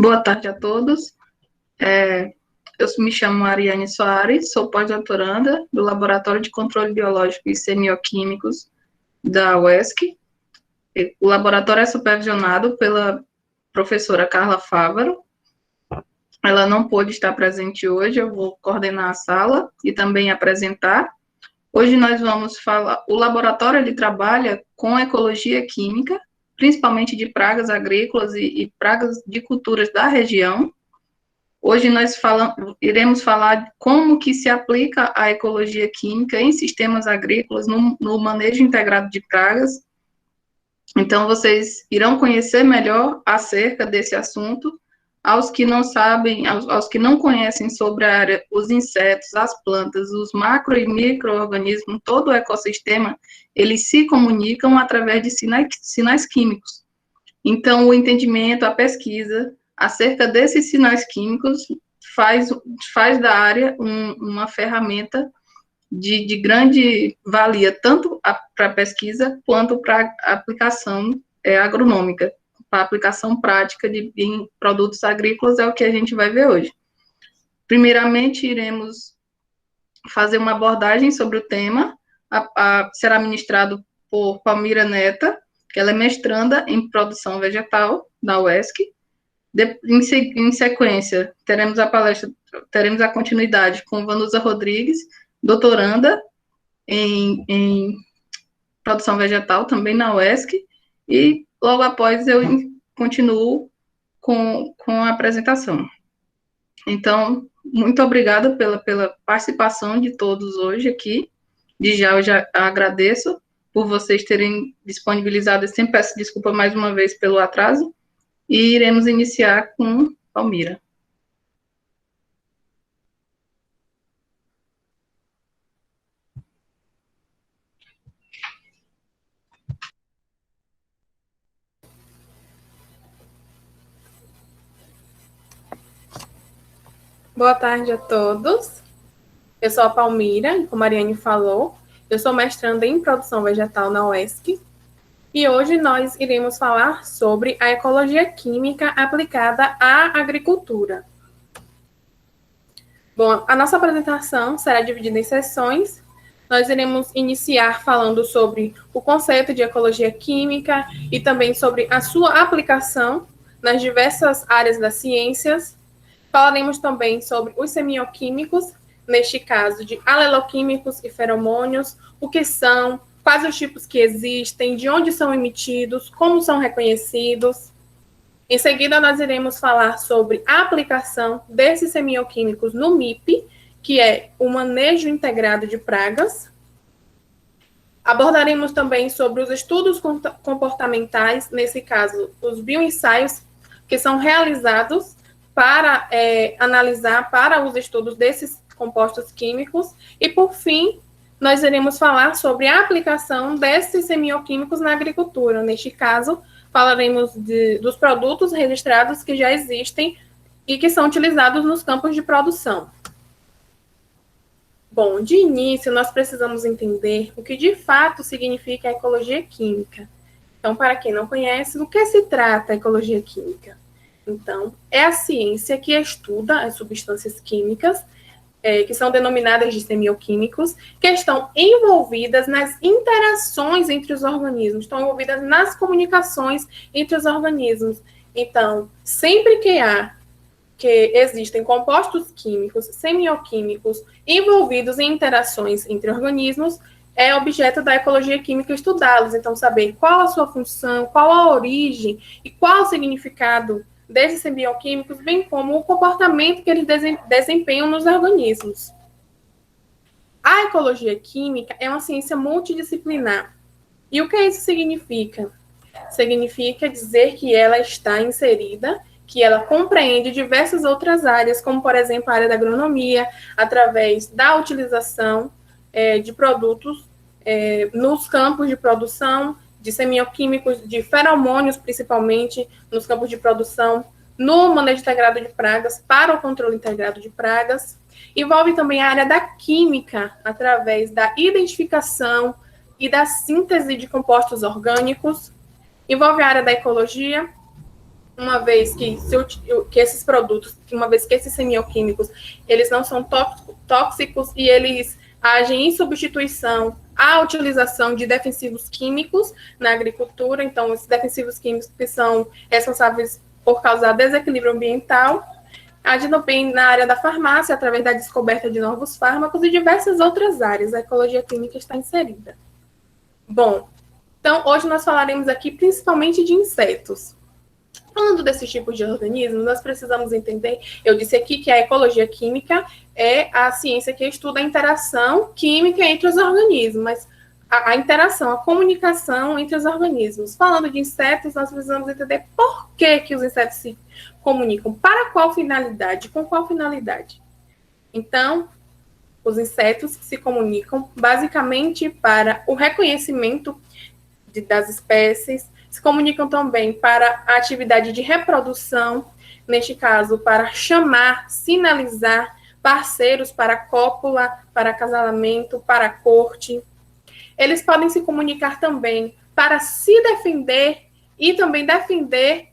Boa tarde a todos. Eu me chamo Ariane Soares, sou pós-doutoranda do Laboratório de Controle Biológico e Semioquímicos da UESC. O laboratório é supervisionado pela professora Carla Fávaro. Ela não pôde estar presente hoje, eu vou coordenar a sala e também apresentar. Hoje nós vamos falar, o laboratório ele trabalha com ecologia química, principalmente de pragas agrícolas e pragas de culturas da região. Hoje nós iremos falar como que se aplica a ecologia química em sistemas agrícolas no manejo integrado de pragas. Então, vocês irão conhecer melhor acerca desse assunto. Aos que não sabem, aos que não conhecem sobre a área, os insetos, as plantas, os macro e micro-organismos, todo o ecossistema, eles se comunicam através de sinais químicos. Então, o entendimento, a pesquisa acerca desses sinais químicos faz da área uma ferramenta de grande valia, tanto para a pesquisa quanto para a aplicação agronômica. Para a aplicação prática em produtos agrícolas é o que a gente vai ver hoje. Primeiramente, iremos fazer uma abordagem sobre o tema, será ministrado por Palmira Neta, que ela é mestranda em produção vegetal da UESC. Em sequência, teremos a continuidade com Vanusa Rodrigues, doutoranda em produção vegetal, também na UESC, e logo após eu continuo com a apresentação. Então, muito obrigada pela participação de todos hoje aqui. Eu já agradeço por vocês terem disponibilizado, sempre peço desculpa mais uma vez pelo atraso, e iremos iniciar com Palmira. Boa tarde a todos. Eu sou a Palmira, como a Ariane falou, eu sou mestranda em produção vegetal na UESC, e hoje nós iremos falar sobre a ecologia química aplicada à agricultura. Bom, a nossa apresentação será dividida em sessões. Nós iremos iniciar falando sobre o conceito de ecologia química e também sobre a sua aplicação nas diversas áreas das ciências. Falaremos também sobre os semioquímicos, neste caso de aleloquímicos e feromônios, o que são, quais os tipos que existem, de onde são emitidos, como são reconhecidos. Em seguida, nós iremos falar sobre a aplicação desses semioquímicos no MIP, que é o manejo integrado de pragas. Abordaremos também sobre os estudos comportamentais, nesse caso, os bioensaios que são realizados para analisar, para os estudos desses compostos químicos. E, por fim, nós iremos falar sobre a aplicação desses semioquímicos na agricultura. Neste caso, falaremos dos produtos registrados que já existem e que são utilizados nos campos de produção. Bom, de início, nós precisamos entender o que de fato significa a ecologia química. Então, para quem não conhece, do que se trata a ecologia química? Então, é a ciência que estuda as substâncias químicas, que são denominadas de semioquímicos, que estão envolvidas nas interações entre os organismos, estão envolvidas nas comunicações entre os organismos. Então, sempre que existem compostos químicos, semioquímicos, envolvidos em interações entre organismos, é objeto da ecologia química estudá-los. Então, saber qual a sua função, qual a origem e qual o significado desses semioquímicos, bem como o comportamento que eles desempenham nos organismos. A ecologia química é uma ciência multidisciplinar. E o que isso significa? Significa dizer que ela está inserida, que ela compreende diversas outras áreas, como, por exemplo, a área da agronomia, através da utilização de produtos nos campos de produção, de semioquímicos, de feromônios, principalmente, nos campos de produção, no manejo integrado de pragas, para o controle integrado de pragas. Envolve também a área da química, através da identificação e da síntese de compostos orgânicos. Envolve a área da ecologia, uma vez que esses produtos, uma vez que esses semioquímicos, eles não são tóxicos e eles agem em substituição à utilização de defensivos químicos na agricultura. Então, esses defensivos químicos que são responsáveis por causar desequilíbrio ambiental, agem também na área da farmácia, através da descoberta de novos fármacos e diversas outras áreas. A ecologia clínica está inserida. Bom, então, hoje nós falaremos aqui principalmente de insetos. Falando desses tipos de organismos, nós precisamos entender, eu disse aqui que a ecologia química é a ciência que estuda a interação química entre os organismos, mas a interação, a comunicação entre os organismos. Falando de insetos, nós precisamos entender por que os insetos se comunicam, para qual finalidade, com qual finalidade. Então, os insetos se comunicam basicamente para o reconhecimento das espécies, se comunicam também para a atividade de reprodução, neste caso, para chamar, sinalizar parceiros para cópula, para acasalamento, para corte. Eles podem se comunicar também para se defender e também defender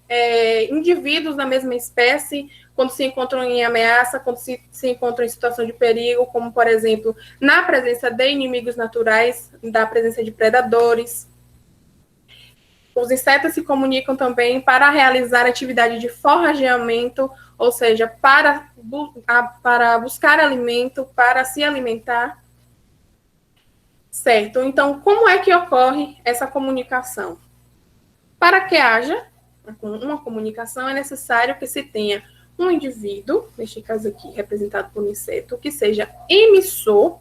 indivíduos da mesma espécie quando se encontram em ameaça, quando se encontram em situação de perigo, como, por exemplo, na presença de inimigos naturais, da presença de predadores. Os insetos se comunicam também para realizar atividade de forrageamento, ou seja, para buscar alimento, para se alimentar. Certo, então, como é que ocorre essa comunicação? Para que haja uma comunicação, é necessário que se tenha um indivíduo, neste caso aqui, representado por um inseto, que seja emissor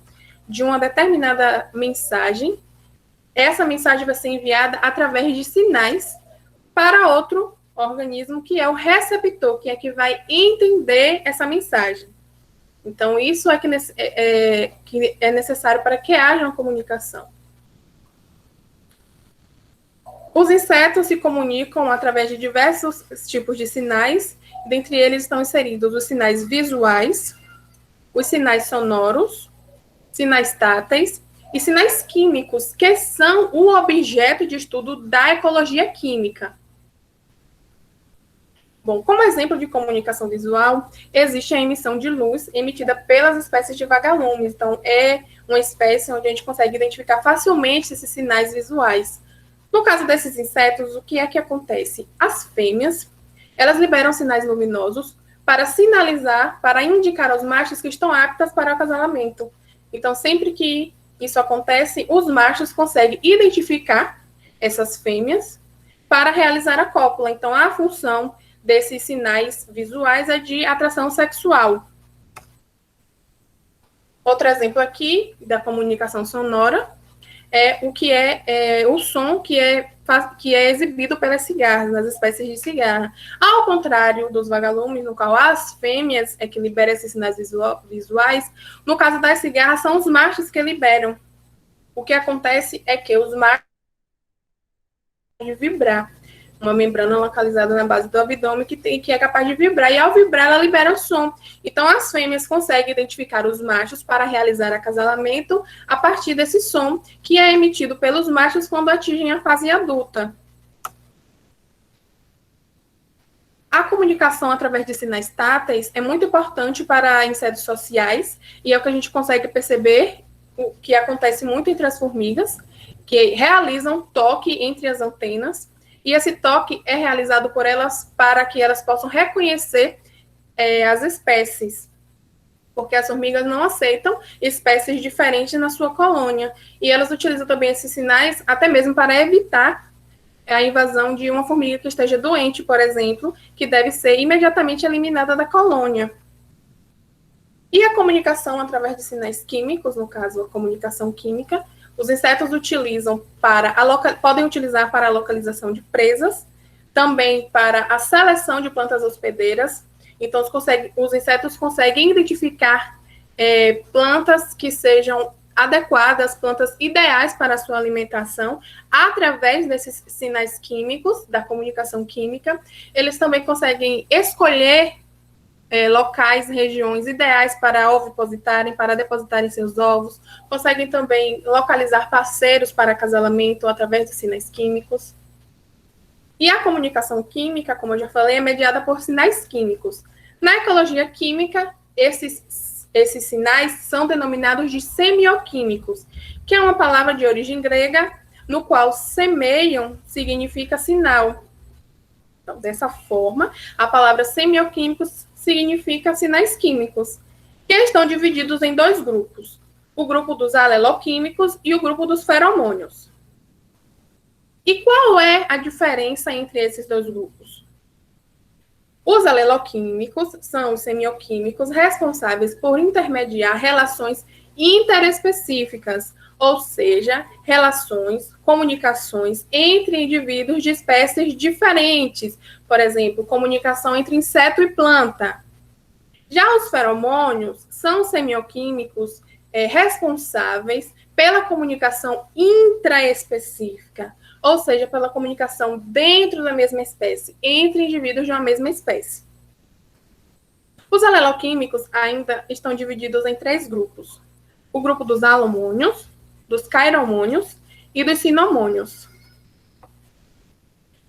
de uma determinada mensagem. Essa mensagem vai ser enviada através de sinais para outro organismo, que é o receptor, que é que vai entender essa mensagem. Então, isso é que é necessário para que haja uma comunicação. Os insetos se comunicam através de diversos tipos de sinais, dentre eles estão inseridos os sinais visuais, os sinais sonoros, sinais táteis e sinais químicos, que são o objeto de estudo da ecologia química. Bom, como exemplo de comunicação visual, existe a emissão de luz emitida pelas espécies de vagalumes. Então, é uma espécie onde a gente consegue identificar facilmente esses sinais visuais. No caso desses insetos, o que é que acontece? As fêmeas, elas liberam sinais luminosos para sinalizar, para indicar aos machos que estão aptas para o acasalamento. Então, sempre que isso acontece, os machos conseguem identificar essas fêmeas para realizar a cópula. Então, a função desses sinais visuais é de atração sexual. Outro exemplo aqui da comunicação sonora é o que é o som que é exibido pelas cigarras, nas espécies de cigarra. Ao contrário dos vagalumes, no qual as fêmeas é que liberam esses sinais visuais, no caso das cigarras, são os machos que liberam. O que acontece é que os machos podem vibrar. Uma membrana localizada na base do abdômen que é capaz de vibrar, e ao vibrar ela libera o som. Então, as fêmeas conseguem identificar os machos para realizar acasalamento a partir desse som, que é emitido pelos machos quando atingem a fase adulta. A comunicação através de sinais táteis é muito importante para insetos sociais, e é o que a gente consegue perceber, o que acontece muito entre as formigas, que realizam toque entre as antenas, e esse toque é realizado por elas para que elas possam reconhecer as espécies, porque as formigas não aceitam espécies diferentes na sua colônia, e elas utilizam também esses sinais até mesmo para evitar a invasão de uma formiga que esteja doente, por exemplo, que deve ser imediatamente eliminada da colônia. E a comunicação através de sinais químicos, no caso, a comunicação química, os insetos utilizam podem utilizar para a localização de presas, também para a seleção de plantas hospedeiras. Então, os insetos conseguem identificar plantas que sejam adequadas, plantas ideais para a sua alimentação, através desses sinais químicos, da comunicação química. Eles também conseguem escolher locais, regiões ideais para ovipositarem, para depositarem seus ovos. Conseguem também localizar parceiros para acasalamento através de sinais químicos. E a comunicação química, como eu já falei, é mediada por sinais químicos. Na ecologia química, esses sinais são denominados de semioquímicos, que é uma palavra de origem grega, no qual semeion significa sinal. Então, dessa forma, a palavra semioquímicos significa sinais químicos, que estão divididos em dois grupos: o grupo dos aleloquímicos e o grupo dos feromônios. E qual é a diferença entre esses dois grupos? Os aleloquímicos são os semioquímicos responsáveis por intermediar relações interespecíficas, ou seja, relações, comunicações entre indivíduos de espécies diferentes. Por exemplo, comunicação entre inseto e planta. Já os feromônios são semioquímicos responsáveis pela comunicação intraespecífica, ou seja, pela comunicação dentro da mesma espécie, entre indivíduos de uma mesma espécie. Os aleloquímicos ainda estão divididos em três grupos: o grupo dos alomônios, dos cairomônios e dos sinomônios.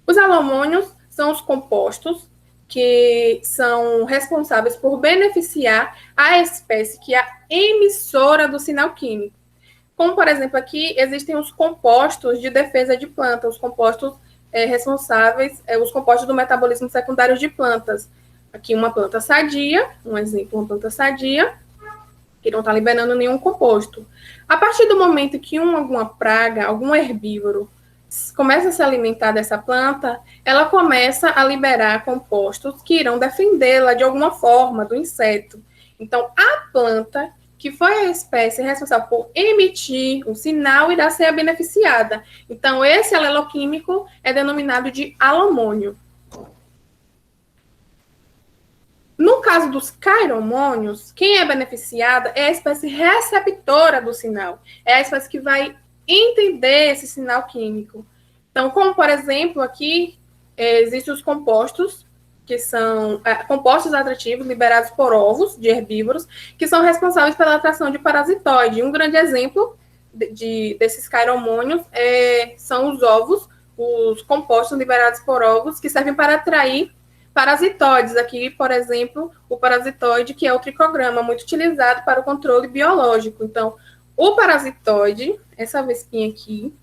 Os alomônios são os compostos que são responsáveis por beneficiar a espécie que é a emissora do sinal químico. Como, por exemplo, aqui existem os compostos de defesa de plantas, os compostos responsáveis, os compostos do metabolismo secundário de plantas. Aqui uma planta sadia, um exemplo, uma planta sadia, que não está liberando nenhum composto. A partir do momento que alguma praga, algum herbívoro, começa a se alimentar dessa planta, ela começa a liberar compostos que irão defendê-la de alguma forma do inseto. Então, a planta, que foi a espécie responsável por emitir o sinal, irá ser beneficiada. Então, esse aleloquímico é denominado de alomônio. No caso dos cairomônios, quem é beneficiada é a espécie receptora do sinal. É a espécie que vai entender esse sinal químico. Então, como, por exemplo, aqui existem os compostos, que são compostos atrativos liberados por ovos de herbívoros, que são responsáveis pela atração de parasitoide. Um grande exemplo desses cairomônios são os ovos, os compostos liberados por ovos, que servem para atrair parasitoides. Aqui, por exemplo, o parasitoide, que é o tricograma, muito utilizado para o controle biológico. Então, o parasitoide, essa vespinha aqui,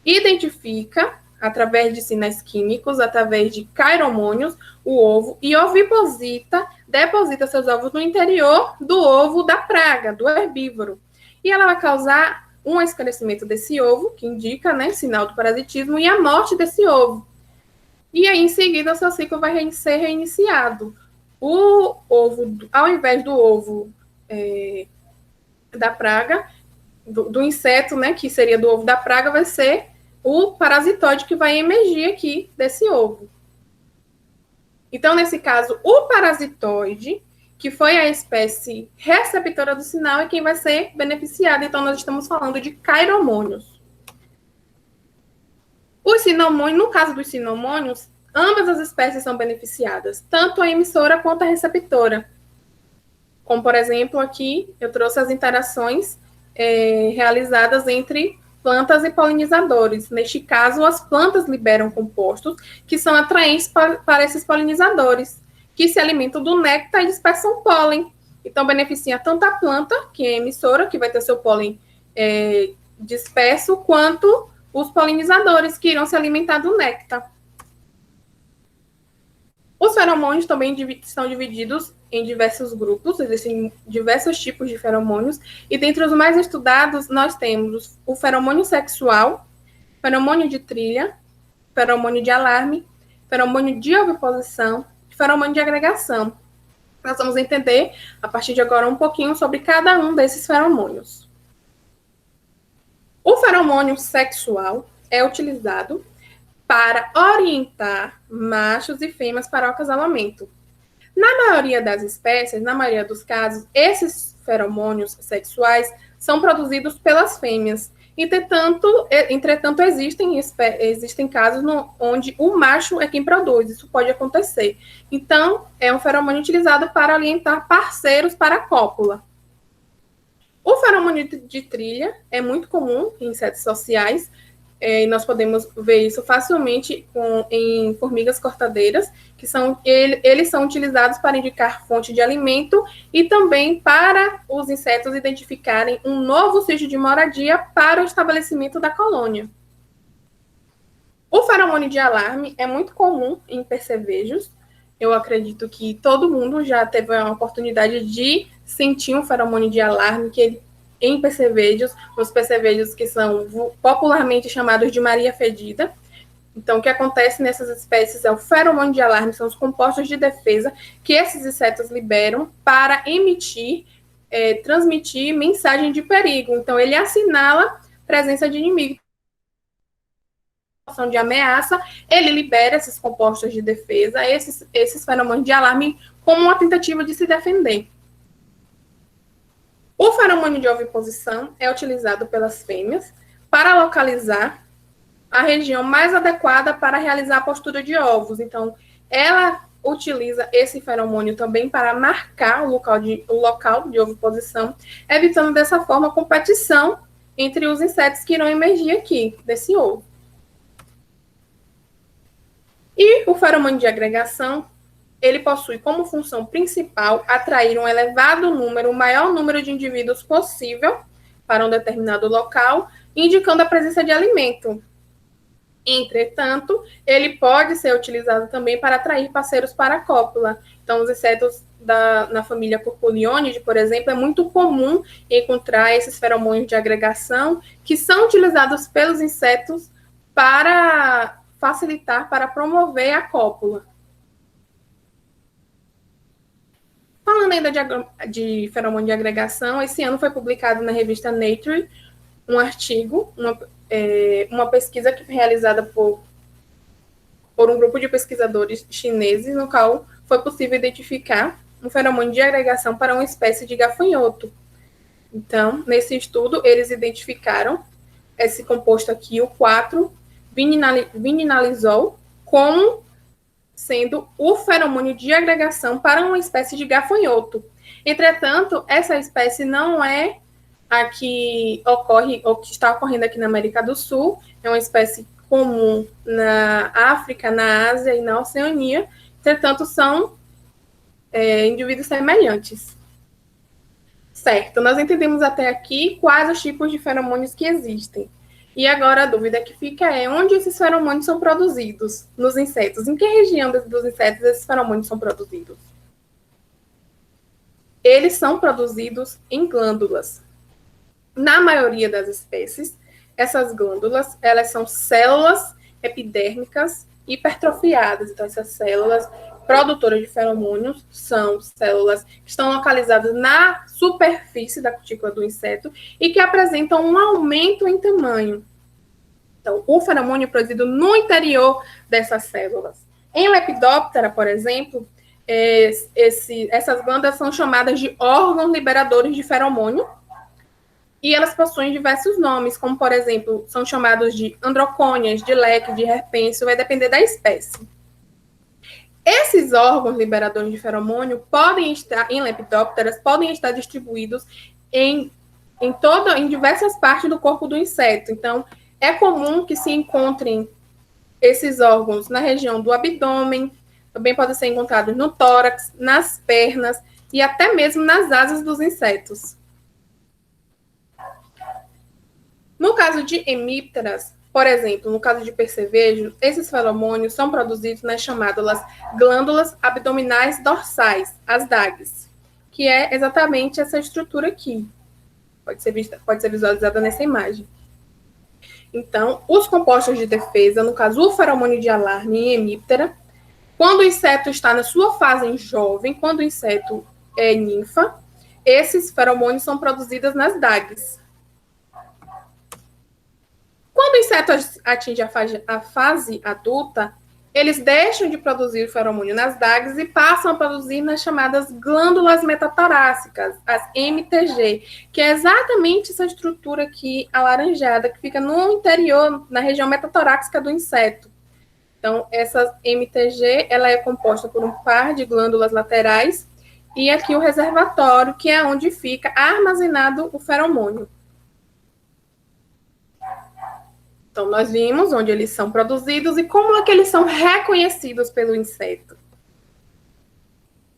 identifica, através de sinais químicos, através de cairomônios, o ovo e deposita seus ovos no interior do ovo da praga, do herbívoro. E ela vai causar um esclarecimento desse ovo, que indica, né, sinal do parasitismo, e a morte desse ovo. E aí, em seguida, o seu ciclo vai ser reiniciado. O ovo, ao invés do ovo da praga, do inseto, né, que seria do ovo da praga, vai ser o parasitoide que vai emergir aqui desse ovo. Então, nesse caso, o parasitoide, que foi a espécie receptora do sinal, é quem vai ser beneficiado. Então, nós estamos falando de cairomônios. Os sinomônios, no caso dos sinomônios, ambas as espécies são beneficiadas, tanto a emissora quanto a receptora. Como, por exemplo, aqui eu trouxe as interações realizadas entre plantas e polinizadores. Neste caso, as plantas liberam compostos que são atraentes para esses polinizadores, que se alimentam do néctar e dispersam pólen. Então, beneficia tanto a planta, que é emissora, que vai ter seu pólen disperso, quanto os polinizadores, que irão se alimentar do néctar. Os feromônios também estão divididos em diversos grupos, existem diversos tipos de feromônios, e dentre os mais estudados, nós temos o feromônio sexual, feromônio de trilha, feromônio de alarme, feromônio de oviposição e feromônio de agregação. Nós vamos entender, a partir de agora, um pouquinho sobre cada um desses feromônios. O feromônio sexual é utilizado para orientar machos e fêmeas para o acasalamento. Na maioria das espécies, na maioria dos casos, esses feromônios sexuais são produzidos pelas fêmeas. Entretanto, existem casos onde o macho é quem produz. Isso pode acontecer. Então, é um feromônio utilizado para orientar parceiros para a cópula. O feromônio de trilha é muito comum em insetos sociais, e nós podemos ver isso facilmente em formigas cortadeiras, que eles são utilizados para indicar fonte de alimento e também para os insetos identificarem um novo sítio de moradia para o estabelecimento da colônia. O feromônio de alarme é muito comum em percevejos. Eu acredito que todo mundo já teve a oportunidade de sentir um feromônio de alarme em percevejos, os percevejos que são popularmente chamados de Maria Fedida. Então, o que acontece nessas espécies é o feromônio de alarme, são os compostos de defesa que esses insetos liberam para transmitir mensagem de perigo. Então, ele assinala presença de inimigo, de ameaça, ele libera esses compostos de defesa, esses feromônios de alarme, como uma tentativa de se defender. O feromônio de oviposição é utilizado pelas fêmeas para localizar a região mais adequada para realizar a postura de ovos. Então, ela utiliza esse feromônio também para marcar o local de oviposição, evitando dessa forma a competição entre os insetos que irão emergir aqui, desse ovo. E o feromônio de agregação, ele possui como função principal atrair um elevado número, o maior número de indivíduos possível para um determinado local, indicando a presença de alimento. Entretanto, ele pode ser utilizado também para atrair parceiros para a cópula. Então, os insetos na família Purpulionidae, por exemplo, é muito comum encontrar esses feromônios de agregação que são utilizados pelos insetos para facilitar, para promover a cópula. Falando ainda de feromônio de agregação, esse ano foi publicado na revista Nature um artigo, uma pesquisa que foi realizada por um grupo de pesquisadores chineses, no qual foi possível identificar um feromônio de agregação para uma espécie de gafanhoto. Então, nesse estudo, eles identificaram esse composto aqui, o 4-vininalizol, como sendo o feromônio de agregação para uma espécie de gafanhoto. Entretanto, essa espécie não é a que ocorre, ou que está ocorrendo aqui na América do Sul, é uma espécie comum na África, na Ásia e na Oceania. Entretanto, são indivíduos semelhantes. Certo, nós entendemos até aqui quais os tipos de feromônios que existem. E agora a dúvida que fica é onde esses feromônios são produzidos nos insetos? Em que região dos insetos esses feromônios são produzidos? Eles são produzidos em glândulas. Na maioria das espécies, essas glândulas, elas são células epidérmicas hipertrofiadas. Então, essas células produtoras de feromônios são células que estão localizadas na superfície da cutícula do inseto e que apresentam um aumento em tamanho. Então, o feromônio é produzido no interior dessas células. Em Lepidoptera, por exemplo, essas glândulas são chamadas de órgãos liberadores de feromônio e elas possuem diversos nomes, como, por exemplo, são chamados de androcônias, de leque, de herpêncio, vai depender da espécie. Esses órgãos liberadores de feromônio podem estar, em Lepidópteras, podem estar distribuídos em diversas partes do corpo do inseto. Então, é comum que se encontrem esses órgãos na região do abdômen, também podem ser encontrados no tórax, nas pernas e até mesmo nas asas dos insetos. No caso de hemípteras, por exemplo, no caso de percevejo, esses feromônios são produzidos nas chamadas glândulas abdominais dorsais, as DAGs, que é exatamente essa estrutura aqui. Pode ser visualizada nessa imagem. Então, os compostos de defesa, no caso, o feromônio de alarme em hemíptera, quando o inseto está na sua fase jovem, quando o inseto é ninfa, esses feromônios são produzidos nas DAGs. Quando o inseto atinge a fase adulta, eles deixam de produzir o feromônio nas DAGs e passam a produzir nas chamadas glândulas metatorácicas, as MTG, que é exatamente essa estrutura aqui alaranjada, que fica no interior, na região metatorácica do inseto. Então, essa MTG, ela é composta por um par de glândulas laterais e aqui o reservatório, que é onde fica armazenado o feromônio. Então, nós vimos onde eles são produzidos e como é que eles são reconhecidos pelo inseto.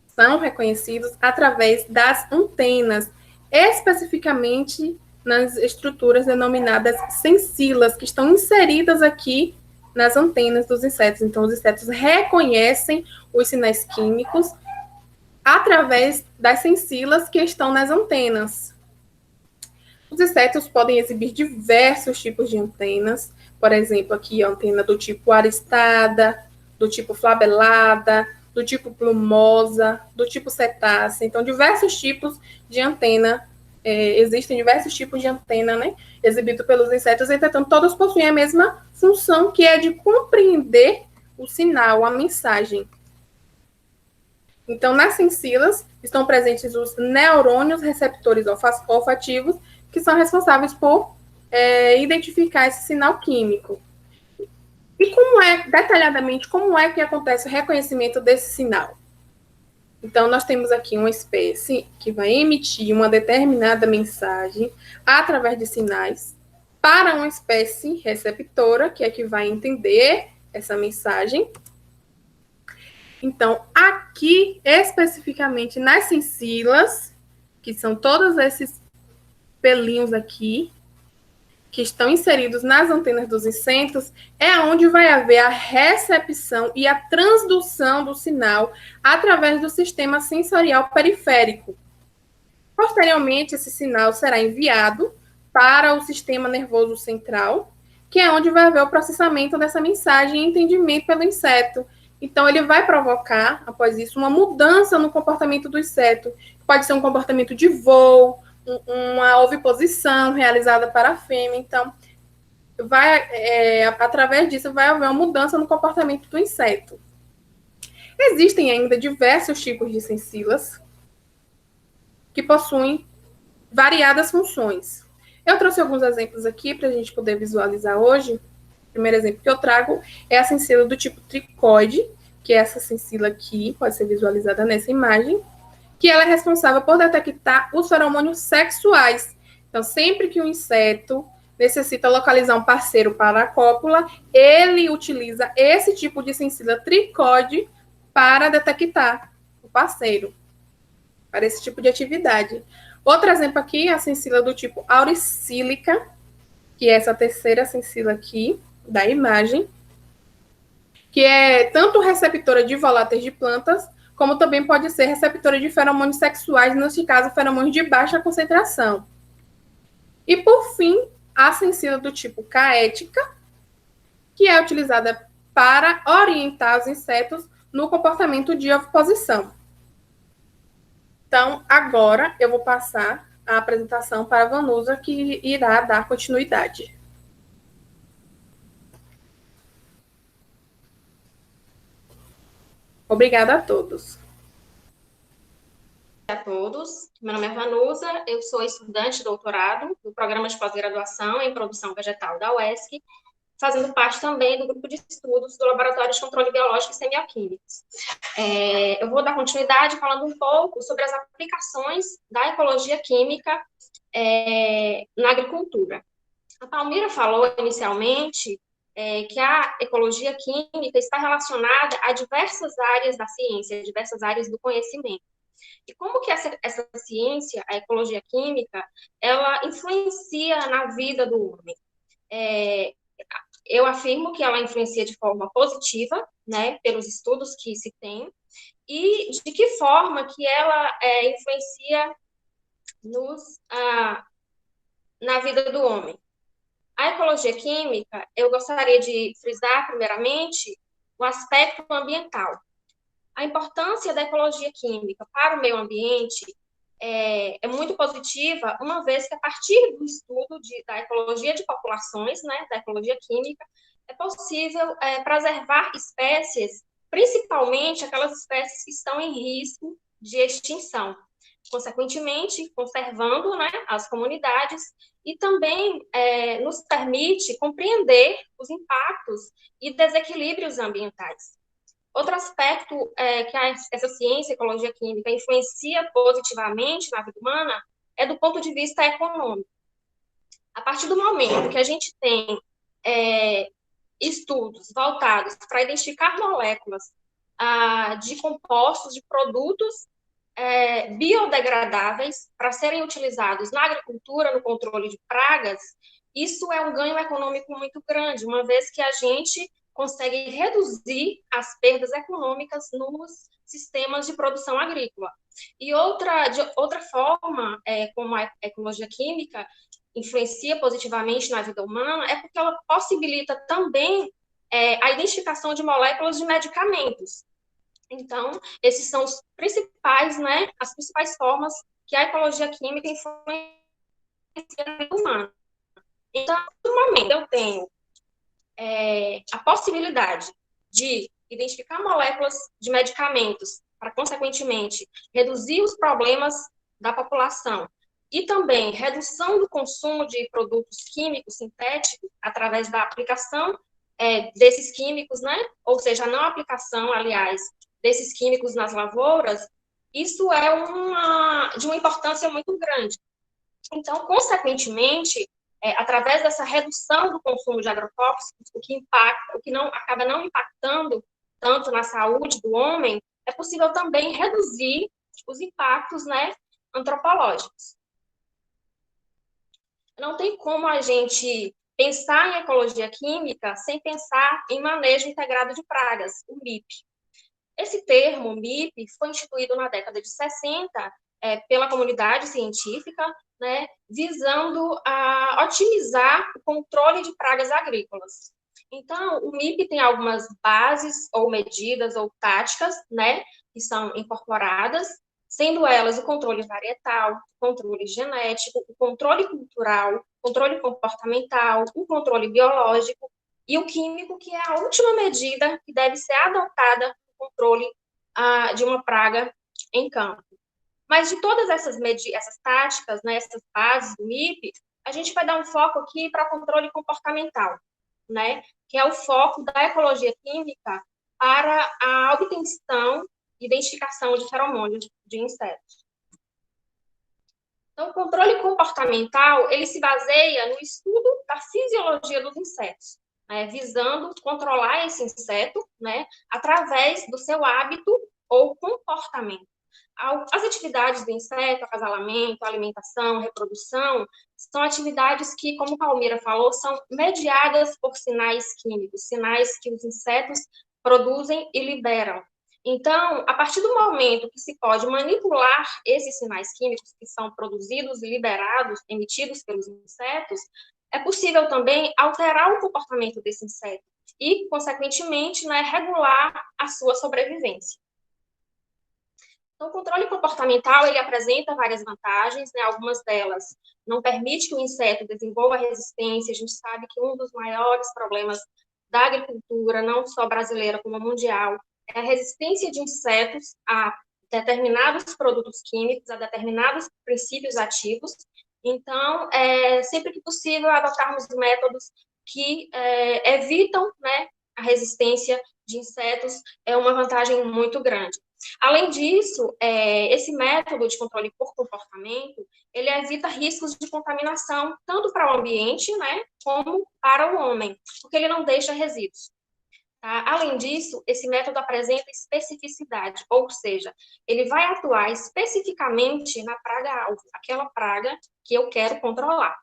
São reconhecidos através das antenas, especificamente nas estruturas denominadas sensilas, que estão inseridas aqui nas antenas dos insetos. Então, os insetos reconhecem os sinais químicos através das sensilas que estão nas antenas. Os insetos podem exibir diversos tipos de antenas, por exemplo, aqui a antena do tipo aristada, do tipo flabelada, do tipo plumosa, do tipo cetácea. Então, diversos tipos de antena, existem diversos tipos de antena, né, exibido pelos insetos, entretanto, todos possuem a mesma função, que é de compreender o sinal, a mensagem. Então, nas sensilas estão presentes os neurônios receptores olfativos, que são responsáveis por identificar esse sinal químico. E detalhadamente, como é que acontece o reconhecimento desse sinal? Então, nós temos aqui uma espécie que vai emitir uma determinada mensagem através de sinais para uma espécie receptora, que é que vai entender essa mensagem. Então, aqui, especificamente nas sensilas, que são todos esses pelinhos aqui, que estão inseridos nas antenas dos insetos, é onde vai haver a recepção e a transdução do sinal através do sistema sensorial periférico. Posteriormente, esse sinal será enviado para o sistema nervoso central, que é onde vai haver o processamento dessa mensagem e entendimento pelo inseto. Então, ele vai provocar, após isso, uma mudança no comportamento do inseto. Pode ser um comportamento de voo, uma oviposição realizada para a fêmea. Então, através disso, vai haver uma mudança no comportamento do inseto. Existem ainda diversos tipos de sensilas que possuem variadas funções. Eu trouxe alguns exemplos aqui para a gente poder visualizar hoje. O primeiro exemplo que eu trago é a sensila do tipo tricoide, que é essa sensila aqui, pode ser visualizada nessa imagem, que ela é responsável por detectar os feromônios sexuais. Então, sempre que o inseto necessita localizar um parceiro para a cópula, ele utiliza esse tipo de sensila tricoide para detectar o parceiro, para esse tipo de atividade. Outro exemplo aqui é a sensila do tipo auricílica, que é essa terceira sensila aqui da imagem, que é tanto receptora de voláteis de plantas, como também pode ser receptora de feromônios sexuais, neste caso, feromônios de baixa concentração. E, por fim, a sensila do tipo caética, que é utilizada para orientar os insetos no comportamento de oviposição. Então, agora eu vou passar a apresentação para a Vanusa, que irá dar continuidade. Obrigada a todos. A todos, meu nome é Vanusa, eu sou estudante de doutorado do programa de pós-graduação em produção vegetal da UESC, fazendo parte também do grupo de estudos do Laboratório de Controle Biológico e Semioquímicos. Eu vou dar continuidade falando um pouco sobre as aplicações da ecologia química na agricultura. A Palmira falou inicialmente que a ecologia química está relacionada a diversas áreas da ciência, diversas áreas do conhecimento. E como que essa ciência, a ecologia química, ela influencia na vida do homem? Eu afirmo que ela influencia de forma positiva, né, pelos estudos que se tem, e de que forma que ela influencia na vida do homem. A ecologia química, eu gostaria de frisar, primeiramente, o aspecto ambiental. A importância da ecologia química para o meio ambiente é muito positiva, uma vez que, a partir do estudo da ecologia de populações, né, da ecologia química, é possível preservar espécies, principalmente aquelas espécies que estão em risco de extinção, consequentemente, conservando, né, as comunidades, e também nos permite compreender os impactos e desequilíbrios ambientais. Outro aspecto que essa ciência, ecologia química, influencia positivamente na vida humana é do ponto de vista econômico. A partir do momento que a gente tem estudos voltados para identificar moléculas de compostos, de produtos biodegradáveis para serem utilizados na agricultura, no controle de pragas, isso é um ganho econômico muito grande, uma vez que a gente consegue reduzir as perdas econômicas nos sistemas de produção agrícola. E de outra forma, como a ecologia química influencia positivamente na vida humana, é porque ela possibilita também a identificação de moléculas de medicamentos. Então, esses são os principais, né, as principais formas que a ecologia química influencia na vida humana. Então, no momento eu tenho a possibilidade de identificar moléculas de medicamentos para, consequentemente, reduzir os problemas da população e também redução do consumo de produtos químicos sintéticos através da aplicação desses químicos, né? Ou seja, a não aplicação, aliás, desses químicos nas lavouras, isso é de uma importância muito grande. Então, consequentemente, através dessa redução do consumo de agrotóxicos, o que não acaba não impactando tanto na saúde do homem, é possível também reduzir os impactos, né, antropológicos. Não tem como a gente pensar em ecologia química sem pensar em manejo integrado de pragas, o MIP. Esse termo, MIP, foi instituído na década de 60 pela comunidade científica, né, visando a otimizar o controle de pragas agrícolas. Então, o MIP tem algumas bases ou medidas ou táticas, né, que são incorporadas, sendo elas o controle varietal, o controle genético, o controle cultural, o controle comportamental, o controle biológico e o químico, que é a última medida que deve ser adotada no controle de uma praga em campo. Mas de todas essas táticas, né, essas bases do MIP, a gente vai dar um foco aqui para controle comportamental, né, que é o foco da ecologia química para a obtenção e identificação de feromônios de insetos. Então, o controle comportamental, ele se baseia no estudo da fisiologia dos insetos, né, visando controlar esse inseto, né, através do seu hábito ou comportamento. As atividades do inseto, acasalamento, alimentação, reprodução, são atividades que, como Palmira falou, são mediadas por sinais químicos, sinais que os insetos produzem e liberam. Então, a partir do momento que se pode manipular esses sinais químicos que são produzidos e liberados, emitidos pelos insetos, é possível também alterar o comportamento desse inseto e, consequentemente, né, regular a sua sobrevivência. Então, o controle comportamental, ele apresenta várias vantagens, né? Algumas delas não permite que o inseto desenvolva resistência. A gente sabe que um dos maiores problemas da agricultura, não só brasileira como mundial, é a resistência de insetos a determinados produtos químicos, a determinados princípios ativos. Então, sempre que possível, adotarmos métodos que evitam, né, a resistência de insetos é uma vantagem muito grande. Além disso, esse método de controle por comportamento, ele evita riscos de contaminação, tanto para o ambiente, né, como para o homem, porque ele não deixa resíduos. Tá? Além disso, esse método apresenta especificidade, ou seja, ele vai atuar especificamente na praga-alvo, aquela praga que eu quero controlar.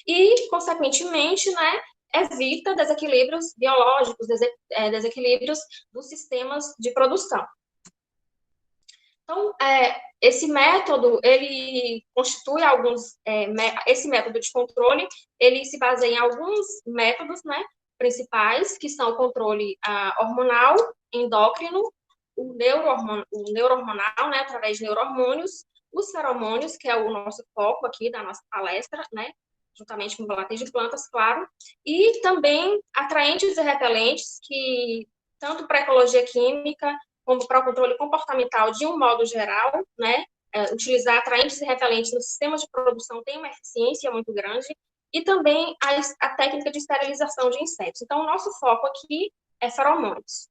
E, consequentemente, né, evita desequilíbrios biológicos, desequilíbrios dos sistemas de produção. Então, esse método, ele constitui esse método de controle, ele se baseia em alguns métodos, né, principais, que são o controle hormonal, endócrino, o neurohormonal, né, através de neurohormônios, os feromônios, que é o nosso foco aqui da nossa palestra, né, juntamente com voláteis de plantas, claro, e também atraentes e repelentes, que tanto para a ecologia química, como para o controle comportamental de um modo geral, né, utilizar atraentes e repelentes nos sistemas de produção tem uma eficiência muito grande, e também a técnica de esterilização de insetos. Então, o nosso foco aqui é feromônios.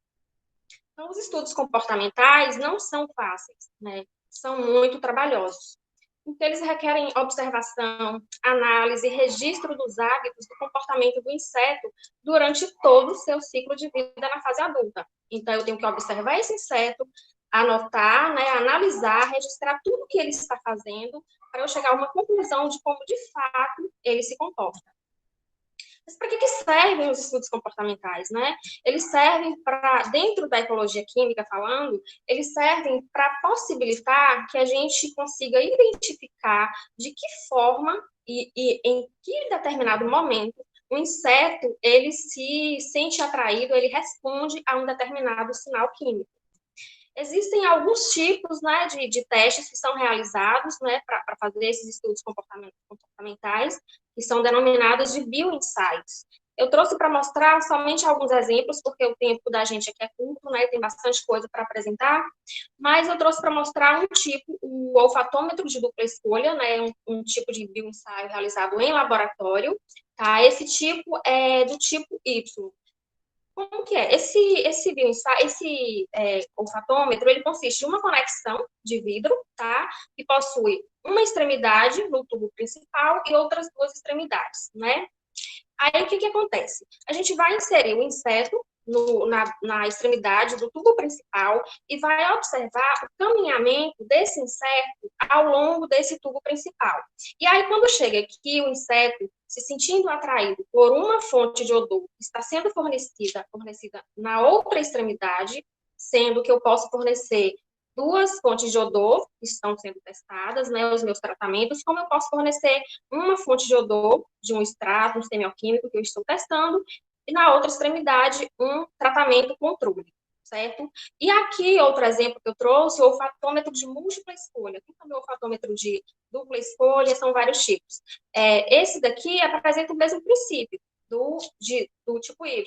Então, os estudos comportamentais não são fáceis, né, são muito trabalhosos. porque eles requerem observação, análise e registro dos hábitos do comportamento do inseto durante todo o seu ciclo de vida na fase adulta. Então, eu tenho que observar esse inseto, anotar, né, analisar, registrar tudo que ele está fazendo, para eu chegar a uma conclusão de como, de fato, ele se comporta. Mas para que servem os estudos comportamentais, né? Eles servem para, dentro da ecologia química falando, eles servem para possibilitar que a gente consiga identificar de que forma e em que determinado momento o inseto, ele se sente atraído, ele responde a um determinado sinal químico. Existem alguns tipos, né, de testes que são realizados, né, para fazer esses estudos comportamentais, que são denominados de bioensaios. Eu trouxe para mostrar somente alguns exemplos, porque o tempo da gente aqui é curto, né, tem bastante coisa para apresentar, mas eu trouxe para mostrar um tipo, o olfatômetro de dupla escolha, né, um tipo de bioensaio realizado em laboratório, tá? Esse tipo é do tipo Y. Como que é? Esse bioensaio, olfatômetro, ele consiste em uma conexão de vidro, tá? Que possui uma extremidade no tubo principal e outras duas extremidades, né? Aí, o que acontece? A gente vai inserir o inseto na extremidade do tubo principal e vai observar o caminhamento desse inseto ao longo desse tubo principal. E aí, quando chega aqui, o inseto se sentindo atraído por uma fonte de odor que está sendo fornecida na outra extremidade, sendo que eu posso fornecer duas fontes de odor que estão sendo testadas, né, os meus tratamentos, como eu posso fornecer uma fonte de odor de um extrato, um semioquímico que eu estou testando, e na outra extremidade, um tratamento controle, certo? E aqui, outro exemplo que eu trouxe, o olfatômetro de múltipla escolha. Aqui também o olfatômetro de dupla escolha, são vários tipos. Esse daqui apresenta o mesmo princípio do tipo Y.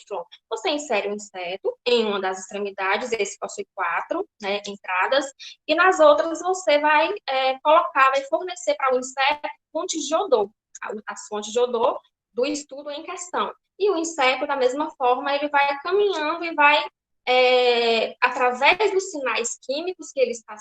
Você insere um inseto em uma das extremidades, esse possui 4, né, entradas, e nas outras você vai vai fornecer para o inseto fontes de odor, as fontes de odor do estudo em questão. E o inseto, da mesma forma, ele vai caminhando e vai, através dos sinais químicos que ele está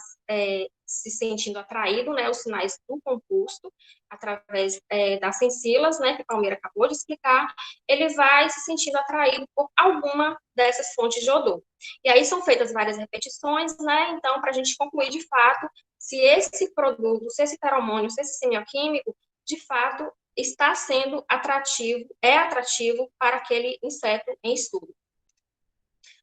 se sentindo atraído, né, os sinais do composto, através das sensilas, né, que a Palmeira acabou de explicar, ele vai se sentindo atraído por alguma dessas fontes de odor. E aí são feitas várias repetições, né, então, para a gente concluir de fato se esse produto, se esse feromônio, se esse semioquímico, de fato, está sendo atrativo para aquele inseto em estudo.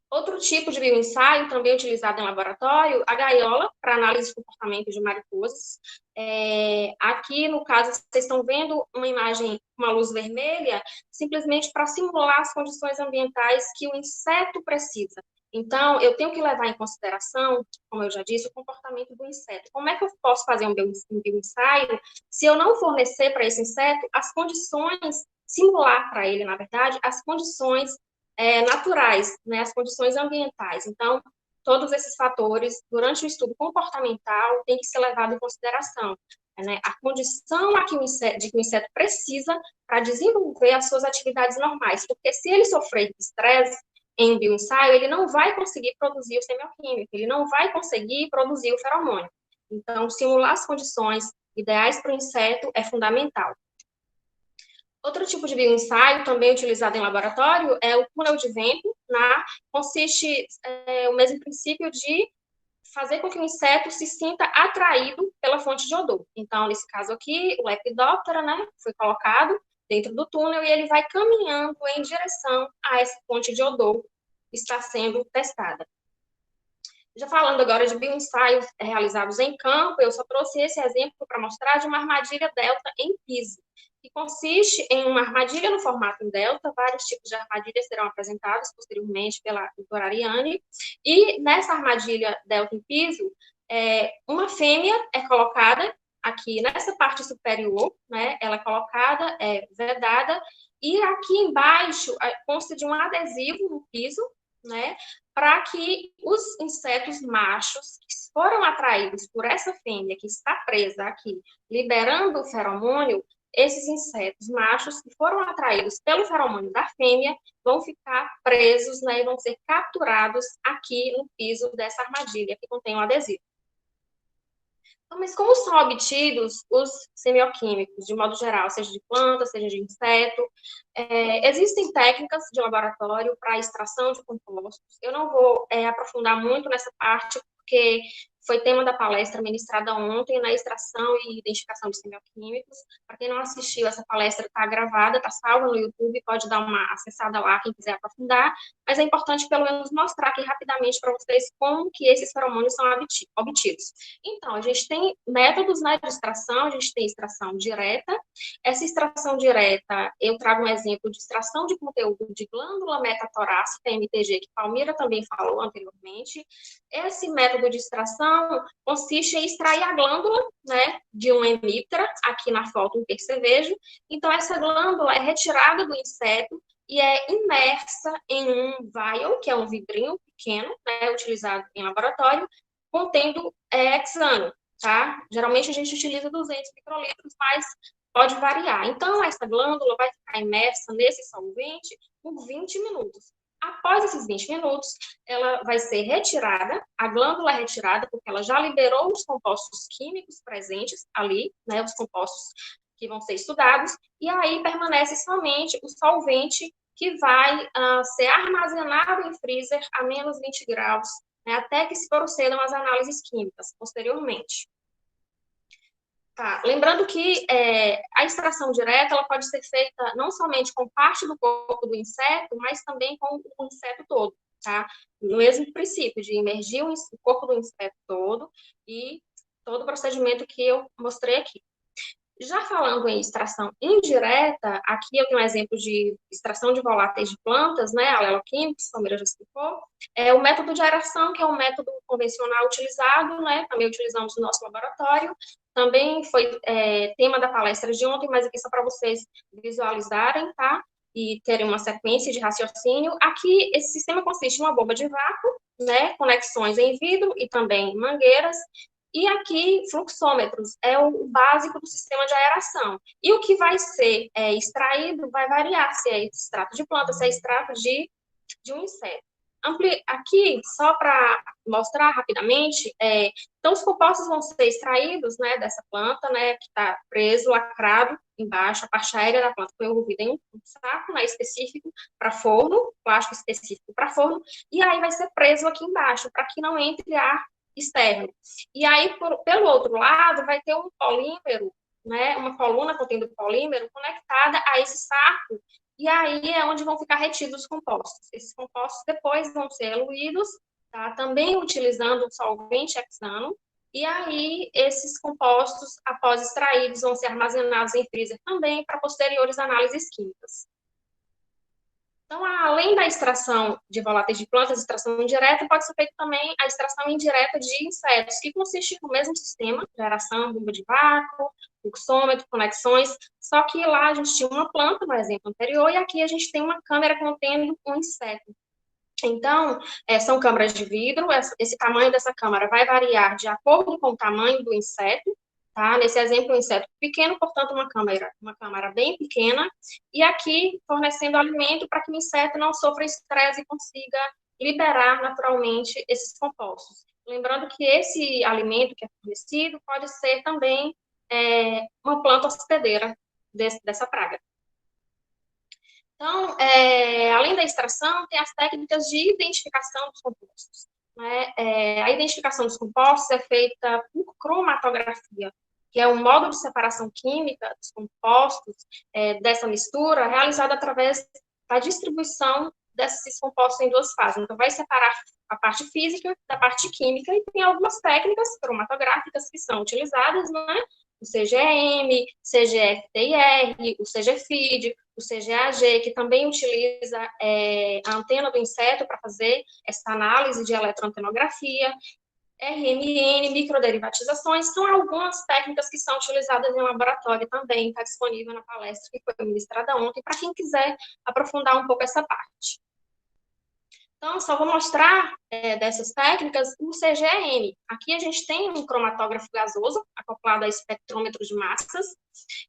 Outro tipo de bioensaio, também utilizado em laboratório, a gaiola, para análise de comportamento de mariposas. Aqui, no caso, vocês estão vendo uma imagem com uma luz vermelha, simplesmente para simular as condições ambientais que o inseto precisa. Então, eu tenho que levar em consideração, como eu já disse, o comportamento do inseto. Como é que eu posso fazer um bioensaio se eu não fornecer para esse inseto as condições, simular para ele, na verdade, as condições naturais, né, as condições ambientais. Então, todos esses fatores, durante o estudo comportamental, tem que ser levado em consideração. Né, a condição de que o inseto precisa para desenvolver as suas atividades normais, porque se ele sofrer estresse em um bioensaio, ele não vai conseguir produzir o semioquímico, ele não vai conseguir produzir o feromônio. Então, simular as condições ideais para o inseto é fundamental. Outro tipo de bioensaio, também utilizado em laboratório, é o túnel de vento, né? Consiste o mesmo princípio de fazer com que o inseto se sinta atraído pela fonte de odor. Então, nesse caso aqui, o Lepidoptera, né, foi colocado dentro do túnel e ele vai caminhando em direção a essa fonte de odor que está sendo testada. Já falando agora de bioensaios realizados em campo, eu só trouxe esse exemplo para mostrar de uma armadilha delta em piso, que consiste em uma armadilha no formato em delta. Vários tipos de armadilhas serão apresentados posteriormente pela doutora Ariane, e nessa armadilha delta em piso, uma fêmea é colocada aqui nessa parte superior, né, ela é colocada, vedada, e aqui embaixo consta de um adesivo no piso, né, para que os insetos machos que foram atraídos por essa fêmea que está presa aqui, liberando o feromônio, esses insetos machos que foram atraídos pelo feromônio da fêmea vão ficar presos, né, e vão ser capturados aqui no piso dessa armadilha que contém o adesivo. Então, mas como são obtidos os semioquímicos, de modo geral, seja de planta, seja de inseto? Existem técnicas de laboratório para extração de compostos. Eu não vou aprofundar muito nessa parte, porque foi tema da palestra ministrada ontem na extração e identificação de semioquímicos. Para quem não assistiu, essa palestra está gravada, está salva no YouTube, pode dar uma acessada lá, quem quiser aprofundar. Mas é importante, pelo menos, mostrar aqui rapidamente para vocês como que esses feromônios são obtidos. Então, a gente tem métodos, né, de extração, a gente tem extração direta. Essa extração direta, eu trago um exemplo de extração de conteúdo de glândula metatorácica, MTG, que Palmira também falou anteriormente. Esse método de extração consiste em extrair a glândula, né, de um hemiptera, aqui na foto um percevejo. Então, essa glândula é retirada do inseto e é imersa em um vial, que é um vidrinho pequeno, né, utilizado em laboratório, contendo hexano, tá? Geralmente a gente utiliza 200 microlitros, mas pode variar. Então, essa glândula vai ficar imersa nesse solvente por 20 minutos. Após esses 20 minutos, ela vai ser retirada, a glândula é retirada, porque ela já liberou os compostos químicos presentes ali, né, os compostos que vão ser estudados, e aí permanece somente o solvente que vai ser armazenado em freezer a menos 20 graus, né, até que se procedam as análises químicas posteriormente. Tá. Lembrando que a extração direta ela pode ser feita não somente com parte do corpo do inseto, mas também com o inseto todo, tá? No mesmo princípio de imergir o corpo do inseto todo e todo o procedimento que eu mostrei aqui. Já falando em extração indireta, aqui eu tenho um exemplo de extração de voláteis de plantas, né, aleloquímicos, como eu já explicou, o método de aeração, que é um método convencional utilizado, né, também utilizamos no nosso laboratório, também foi tema da palestra de ontem, mas aqui só para vocês visualizarem, tá, e terem uma sequência de raciocínio. Aqui, esse sistema consiste em uma bomba de vácuo, né, conexões em vidro e também mangueiras. E aqui, fluxômetros é o básico do sistema de aeração. E o que vai ser extraído vai variar, se é extrato de planta, se é extrato de um inseto. Aqui, só para mostrar rapidamente, então os compostos vão ser extraídos, né, dessa planta, né, que está preso, lacrado embaixo, a parte aérea da planta foi envolvida em um saco, né, específico para forno, plástico específico para forno, e aí vai ser preso aqui embaixo, para que não entre ar externo. E aí, pelo outro lado, vai ter um polímero, né, uma coluna contendo polímero conectada a esse saco, e aí é onde vão ficar retidos os compostos. Esses compostos depois vão ser eluídos, tá, também utilizando o solvente hexano, e aí esses compostos, após extraídos, vão ser armazenados em freezer também para posteriores análises químicas. Então, além da extração de voláteis de plantas, extração indireta, pode ser feita também a extração indireta de insetos, que consiste no mesmo sistema, geração, bomba de vácuo, fluxômetro, conexões, só que lá a gente tinha uma planta, no exemplo anterior, e aqui a gente tem uma câmera contendo um inseto. Então, são câmaras de vidro, esse tamanho dessa câmara vai variar de acordo com o tamanho do inseto, tá? Nesse exemplo, um inseto pequeno, portanto, uma câmara bem pequena, e aqui fornecendo alimento para que o inseto não sofra estresse e consiga liberar naturalmente esses compostos. Lembrando que esse alimento que é fornecido pode ser também uma planta hospedeira dessa praga. Então, além da extração, tem as técnicas de identificação dos compostos, né? A identificação dos compostos é feita por cromatografia, que é um modo de separação química dos compostos dessa mistura, realizado através da distribuição desses compostos em duas fases. Então, vai separar a parte física da parte química, e tem algumas técnicas cromatográficas que são utilizadas, né? O CGM, CGFTIR, o CGFID, o CGAG, que também utiliza a antena do inseto para fazer essa análise de eletroantenografia, RMN, microderivatizações, são algumas técnicas que são utilizadas em laboratório também, está disponível na palestra que foi ministrada ontem, para quem quiser aprofundar um pouco essa parte. Então, só vou mostrar dessas técnicas, o CGM. Aqui a gente tem um cromatógrafo gasoso acoplado a espectrômetro de massas,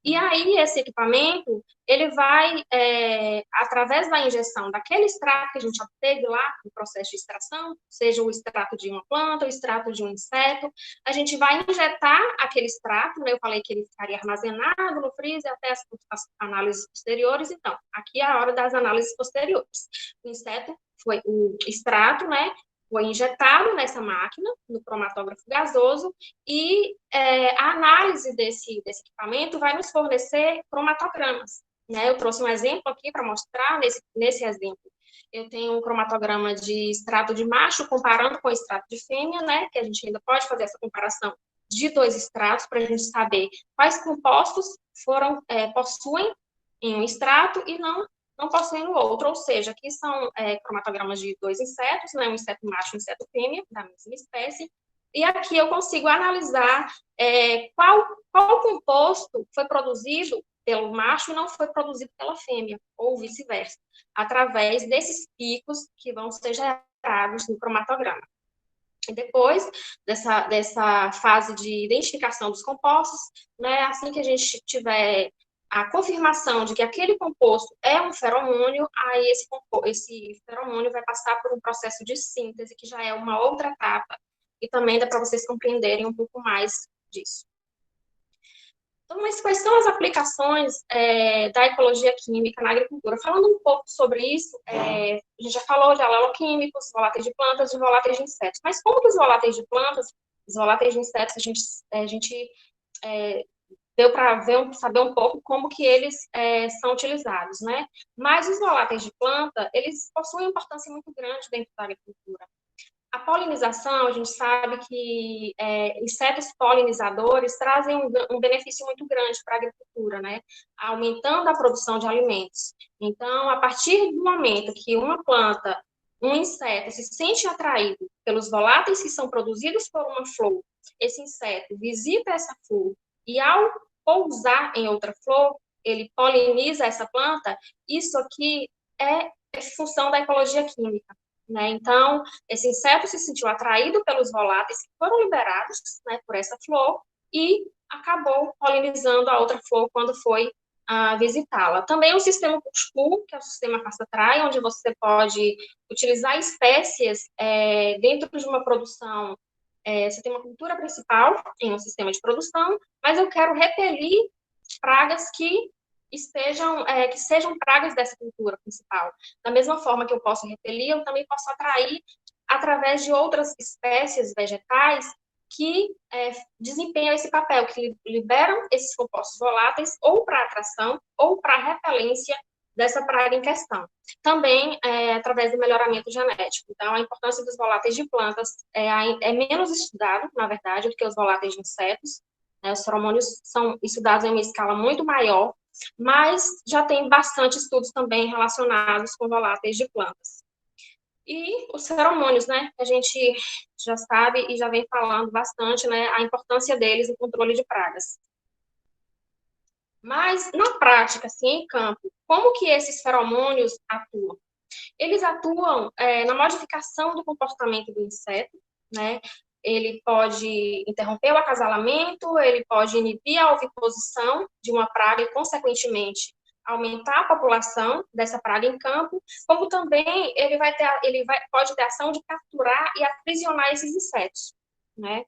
e aí esse equipamento, ele vai, através da injeção daquele extrato que a gente obteve lá no processo de extração, seja o extrato de uma planta, o extrato de um inseto, a gente vai injetar aquele extrato, né? Eu falei que ele ficaria armazenado no freezer até as análises posteriores, então, aqui é a hora das análises posteriores. O extrato, né, foi injetado nessa máquina, no cromatógrafo gasoso, e a análise desse equipamento vai nos fornecer cromatogramas. Né? Eu trouxe um exemplo aqui para mostrar nesse exemplo. Eu tenho um cromatograma de extrato de macho comparando com o extrato de fêmea, né? Que a gente ainda pode fazer essa comparação de 2 extratos para a gente saber quais compostos possuem em um extrato e não possuem no outro, ou seja, aqui são cromatogramas de 2 insetos, né, um inseto macho e um inseto fêmea, da mesma espécie, e aqui eu consigo analisar qual composto foi produzido pelo macho e não foi produzido pela fêmea, ou vice-versa, através desses picos que vão ser gerados no cromatograma. E depois dessa fase de identificação dos compostos, né, assim que a gente tiver a confirmação de que aquele composto é um feromônio, aí esse feromônio vai passar por um processo de síntese, que já é uma outra etapa, e também dá para vocês compreenderem um pouco mais disso. Então, mas quais são as aplicações da ecologia química na agricultura? Falando um pouco sobre isso, a gente já falou de aleloquímicos, voláteis de plantas e voláteis de insetos. Mas como que os voláteis de plantas, os voláteis de insetos, a gente deu para saber um pouco como que eles são utilizados, né? Mas os voláteis de planta, eles possuem uma importância muito grande dentro da agricultura. A polinização, a gente sabe que insetos polinizadores trazem um benefício muito grande para a agricultura, né? Aumentando a produção de alimentos. Então, a partir do momento que uma planta, um inseto, se sente atraído pelos voláteis que são produzidos por uma flor, esse inseto visita essa flor e, ao pousar em outra flor, ele poliniza essa planta, isso aqui é função da ecologia química. Né? Então, esse inseto se sentiu atraído pelos voláteis que foram liberados, né, por essa flor e acabou polinizando a outra flor quando foi visitá-la. Também o sistema push-pull, que é o sistema caça-trai, onde você pode utilizar espécies dentro de uma produção. Você tem uma cultura principal em um sistema de produção, mas eu quero repelir pragas que sejam pragas dessa cultura principal. Da mesma forma que eu posso repelir, eu também posso atrair através de outras espécies vegetais que desempenham esse papel, que liberam esses compostos voláteis ou para atração ou para repelência dessa praga em questão. Também através do melhoramento genético. Então, a importância dos voláteis de plantas é menos estudado, na verdade, do que os voláteis de insetos. Os feromônios são estudados em uma escala muito maior, mas já tem bastante estudos também relacionados com voláteis de plantas. E os feromônios, né, que a gente já sabe e já vem falando bastante, né, a importância deles no controle de pragas. Mas, na prática, assim, em campo, como que esses feromônios atuam? Eles atuam na modificação do comportamento do inseto, né? Ele pode interromper o acasalamento, ele pode inibir a oviposição de uma praga e, consequentemente, aumentar a população dessa praga em campo, como também pode ter ação de capturar e aprisionar esses insetos, né?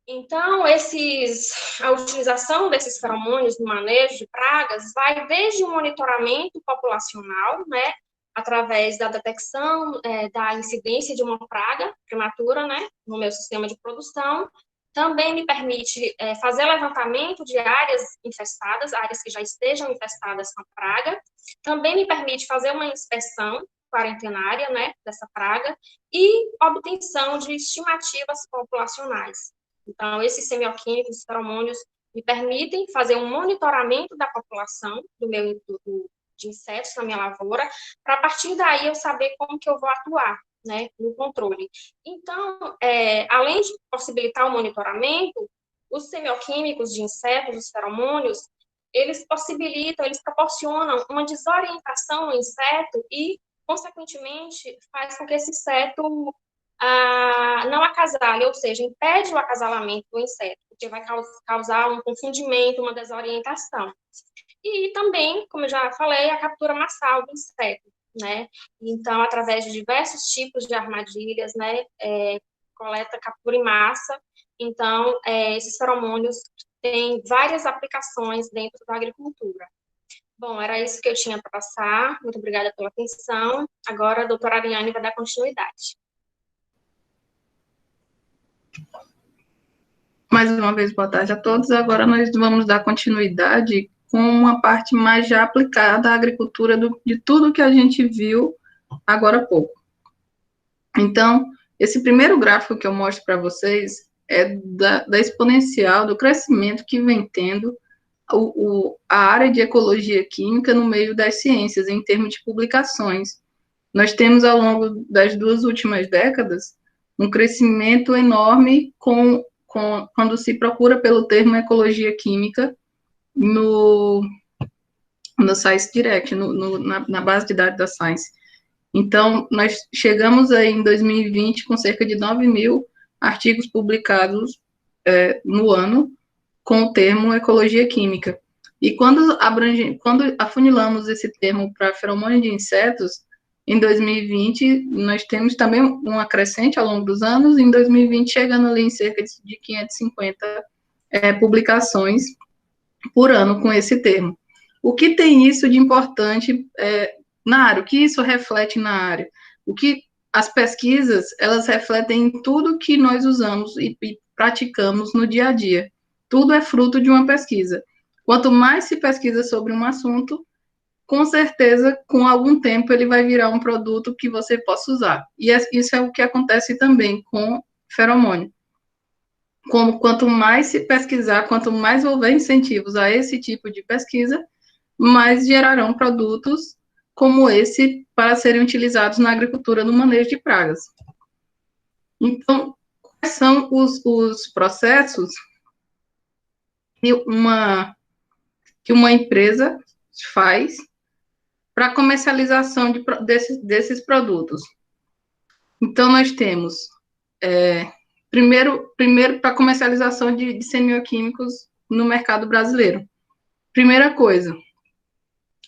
Então, a utilização desses feromônios no manejo de pragas vai desde o monitoramento populacional, né, através da detecção da incidência de uma praga prematura, né, no meu sistema de produção. Também me permite fazer levantamento de áreas infestadas, áreas que já estejam infestadas com a praga. Também me permite fazer uma inspeção quarentenária, né, dessa praga e obtenção de estimativas populacionais. Então, esses semioquímicos, os feromônios, me permitem fazer um monitoramento da população de insetos na minha lavoura, para a partir daí eu saber como que eu vou atuar, né, no controle. Então, além de possibilitar o monitoramento, os semioquímicos de insetos, os feromônios, eles proporcionam uma desorientação no inseto e consequentemente, faz com que esse inseto não acasale, ou seja, impede o acasalamento do inseto, porque vai causar um confundimento, uma desorientação. E também, como eu já falei, a captura massal do inseto, né? Então, através de diversos tipos de armadilhas, né? Coleta, captura em massa. Então, esses feromônios têm várias aplicações dentro da agricultura. Bom, era isso que eu tinha para passar. Muito obrigada pela atenção. Agora a doutora Ariane vai dar continuidade. Mais uma vez, boa tarde a todos. Agora nós vamos dar continuidade com uma parte mais já aplicada à agricultura de tudo que a gente viu agora há pouco. Então, esse primeiro gráfico que eu mostro para vocês é da exponencial, do crescimento que vem tendo a área de ecologia química no meio das ciências, em termos de publicações. Nós temos, ao longo das 2 últimas décadas, um crescimento enorme quando se procura pelo termo ecologia química no Science Direct, na base de dados da Science. Então, nós chegamos aí em 2020 com cerca de 9.000 artigos publicados no ano com o termo ecologia química. E quando afunilamos esse termo para feromônio de insetos, em 2020, nós temos também uma crescente ao longo dos anos, em 2020 chegando ali em cerca de 550 publicações por ano com esse termo. O que tem isso de importante na área? O que isso reflete na área? O que as pesquisas, elas refletem em tudo que nós usamos e praticamos no dia a dia. Tudo é fruto de uma pesquisa. Quanto mais se pesquisa sobre um assunto, com certeza, com algum tempo, ele vai virar um produto que você possa usar. E isso é o que acontece também com feromônio. Quanto mais se pesquisar, quanto mais houver incentivos a esse tipo de pesquisa, mais gerarão produtos como esse para serem utilizados na agricultura no manejo de pragas. Então, quais são os processos que uma empresa faz para a comercialização desses produtos? Então, nós temos, primeiro para a comercialização de semioquímicos no mercado brasileiro. Primeira coisa,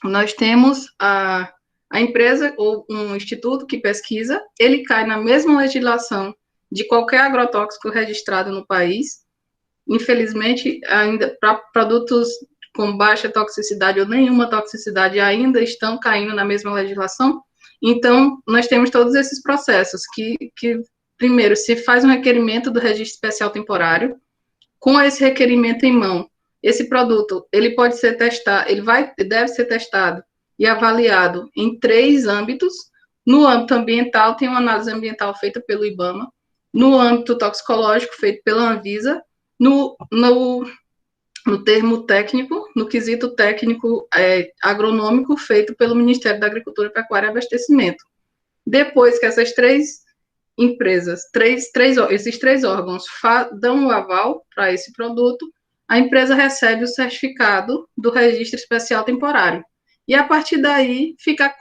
nós temos a empresa ou um instituto que pesquisa, ele cai na mesma legislação de qualquer agrotóxico registrado no país. Infelizmente, ainda para produtos com baixa toxicidade ou nenhuma toxicidade ainda estão caindo na mesma legislação. Então, nós temos todos esses processos que primeiro, se faz um requerimento do registro especial temporário. Com esse requerimento em mão, esse produto, ele pode ser testado, deve ser testado e avaliado em 3 âmbitos. No âmbito ambiental, tem uma análise ambiental feita pelo IBAMA. No âmbito toxicológico, feito pela Anvisa. No termo técnico, no quesito técnico agronômico, feito pelo Ministério da Agricultura, Pecuária e Abastecimento. Depois que essas 3 empresas, esses 3 órgãos dão o aval para esse produto, a empresa recebe o certificado do registro especial temporário. E a partir daí fica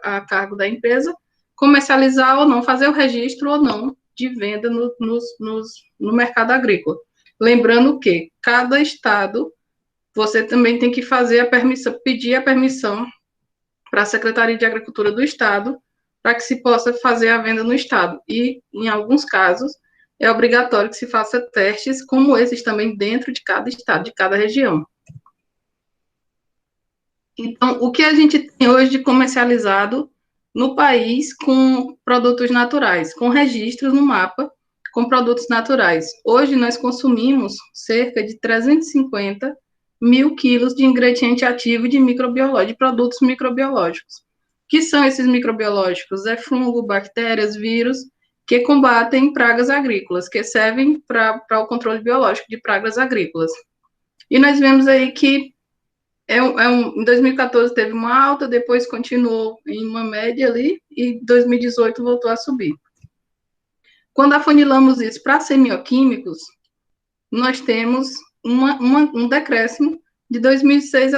a cargo da empresa comercializar ou não, fazer o registro ou não de venda no mercado agrícola. Lembrando que cada estado, você também tem que pedir a permissão para a Secretaria de Agricultura do estado, para que se possa fazer a venda no estado. E, em alguns casos, é obrigatório que se faça testes como esses também dentro de cada estado, de cada região. Então, o que a gente tem hoje de comercializado no país com produtos naturais, com registros no mapa, com produtos naturais? Hoje, nós consumimos cerca de 350 mil quilos de ingrediente ativo de produtos microbiológicos. Que são esses microbiológicos? É fungo, bactérias, vírus, que combatem pragas agrícolas, que servem para o controle biológico de pragas agrícolas. E nós vemos aí que em 2014 teve uma alta, depois continuou em uma média ali, e em 2018 voltou a subir. Quando afunilamos isso para semioquímicos, nós temos um decréscimo de 2016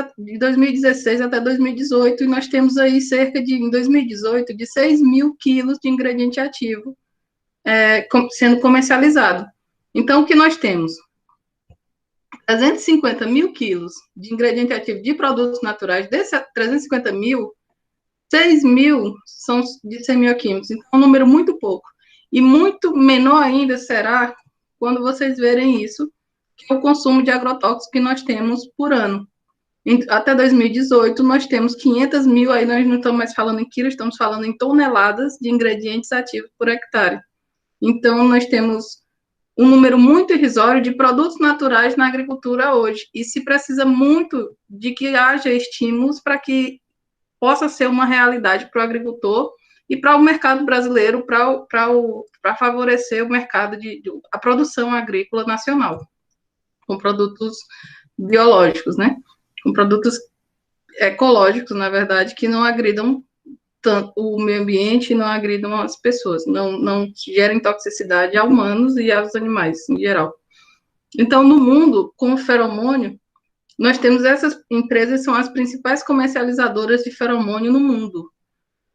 até 2018, e nós temos aí cerca de, em 2018, de 6 mil quilos de ingrediente ativo sendo comercializado. Então, o que nós temos? 350 mil quilos de ingrediente ativo de produtos naturais, desses 350 mil, 6 mil são de semioquímicos, então é um número muito pouco. E muito menor ainda será quando vocês verem isso, que é o consumo de agrotóxicos que nós temos por ano. Até 2018, nós temos 500 mil, aí nós não estamos mais falando em quilos, estamos falando em toneladas de ingredientes ativos por hectare. Então, nós temos um número muito irrisório de produtos naturais na agricultura hoje, e se precisa muito de que haja estímulos para que possa ser uma realidade para o agricultor e para o mercado brasileiro, para favorecer o mercado a produção agrícola nacional, com produtos biológicos, né? Com produtos ecológicos, na verdade, que não agridam tanto o meio ambiente, não agridam as pessoas, não gerem toxicidade a humanos e aos animais, em geral. Então, no mundo, com o feromônio, nós temos essas empresas, são as principais comercializadoras de feromônio no mundo.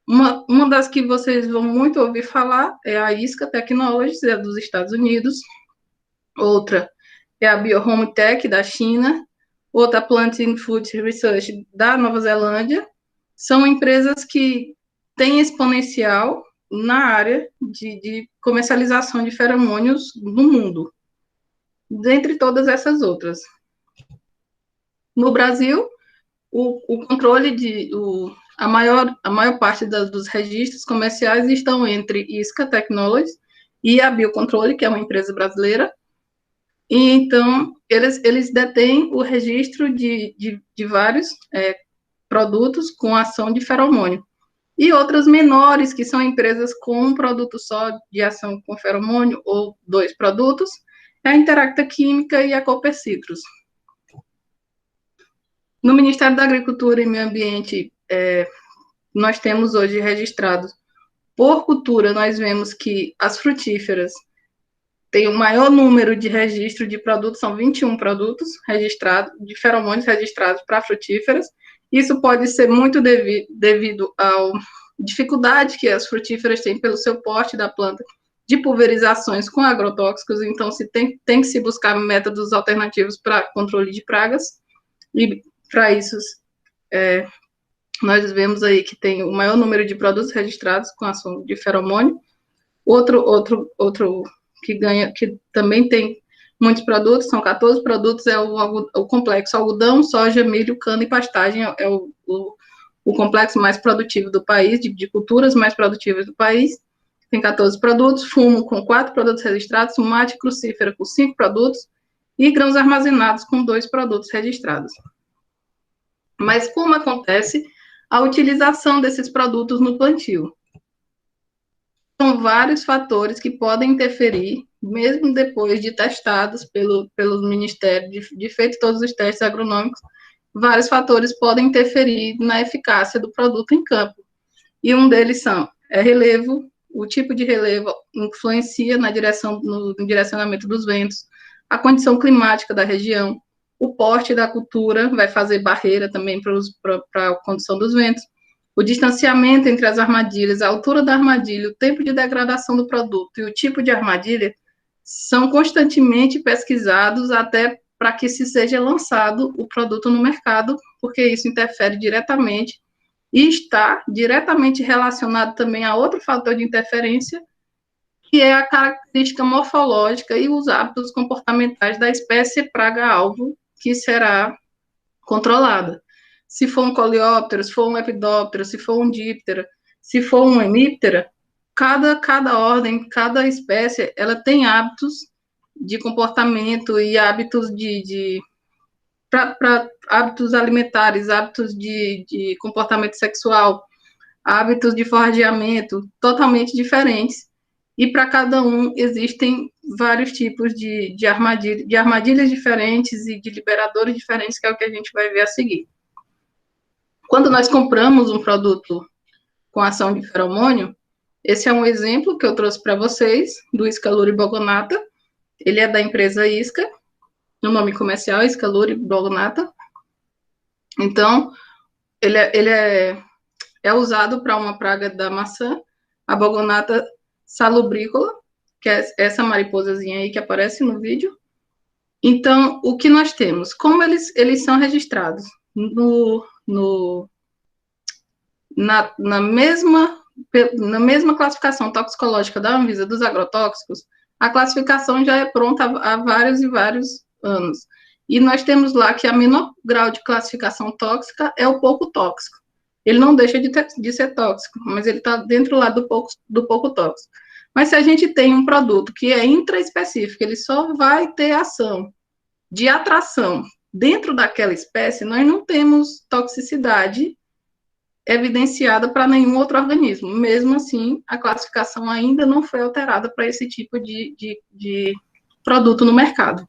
Uma das que vocês vão muito ouvir falar é a ISCA Technologies, é dos Estados Unidos. Outra é a BioHome Tech, da China. Outra, Plant and Food Research, da Nova Zelândia. São empresas que têm exponencial na área de comercialização de feromônios no mundo, dentre todas essas outras. No Brasil, o controle a maior parte dos registros comerciais estão entre ISCA Technologies e a Biocontrole, que é uma empresa brasileira. E, então, eles detêm o registro de vários produtos com ação de feromônio. E outras menores, que são empresas com um produto só de ação com feromônio, ou 2 produtos, é a Interacta Química e a Cooper Citrus. No Ministério da Agricultura e Meio Ambiente, nós temos hoje registrados, por cultura, nós vemos que as frutíferas têm o maior número de registro de produtos, são 21 produtos registrados, de feromônios registrados para frutíferas. Isso pode ser muito devido à dificuldade que as frutíferas têm pelo seu porte da planta de pulverizações com agrotóxicos, então tem que se buscar métodos alternativos para controle de pragas, e para isso nós vemos aí que tem o maior número de produtos registrados com ação de feromônio. Outro que também tem muitos produtos, são 14 produtos, é o complexo algodão, soja, milho, cana e pastagem, é o complexo mais produtivo do país, de culturas mais produtivas do país. Tem 14 produtos, fumo com 4 produtos registrados, tomate crucífera com 5 produtos, e grãos armazenados com 2 produtos registrados. Mas como acontece a utilização desses produtos no plantio? São vários fatores que podem interferir, mesmo depois de testados pelo Ministério, de feito todos os testes agronômicos, vários fatores podem interferir na eficácia do produto em campo. E um deles relevo, o tipo de relevo influencia no direcionamento dos ventos, a condição climática da região, o porte da cultura vai fazer barreira também para a condição dos ventos, o distanciamento entre as armadilhas, a altura da armadilha, o tempo de degradação do produto e o tipo de armadilha são constantemente pesquisados até para que se seja lançado o produto no mercado, porque isso interfere diretamente e está diretamente relacionado também a outro fator de interferência, que é a característica morfológica e os hábitos comportamentais da espécie praga-alvo que será controlada. Se for um coleóptero, se for um lepidóptero, se for um díptera, se for um hemíptera, cada ordem, cada espécie, ela tem hábitos de comportamento e hábitos para hábitos alimentares, hábitos de comportamento sexual, hábitos de forrageamento totalmente diferentes. E para cada um existem vários tipos de armadilhas diferentes e de liberadores diferentes, que é o que a gente vai ver a seguir. Quando nós compramos um produto com ação de feromônio, esse é um exemplo que eu trouxe para vocês, do Iscaluribogonata. Ele é da empresa Isca, no nome comercial, Iscaluribogonata. Então, ele é usado para uma praga da maçã, a Bogonata salubrícola, que é essa mariposazinha aí que aparece no vídeo. Então, o que nós temos? Como eles são registrados na mesma classificação toxicológica da Anvisa dos agrotóxicos, a classificação já é pronta há vários e vários anos. E nós temos lá que a menor grau de classificação tóxica é o pouco tóxico. Ele não deixa de ser tóxico, mas ele está dentro lá do pouco tóxico. Mas se a gente tem um produto que é intraespecífico, ele só vai ter ação de atração dentro daquela espécie, nós não temos toxicidade evidenciada para nenhum outro organismo. Mesmo assim, a classificação ainda não foi alterada para esse tipo de produto no mercado.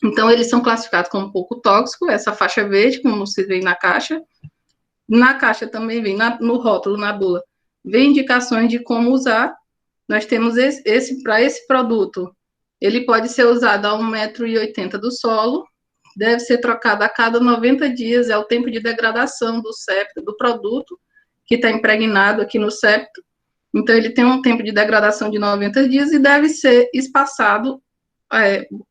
Então, eles são classificados como pouco tóxico, essa faixa verde, como se vê na caixa. Na caixa também vem, no rótulo, na bula, vem indicações de como usar. Nós temos para esse produto, ele pode ser usado a 1,80 m do solo, deve ser trocado a cada 90 dias, é o tempo de degradação do septo, do produto que está impregnado aqui no septo. Então, ele tem um tempo de degradação de 90 dias e deve ser espaçado,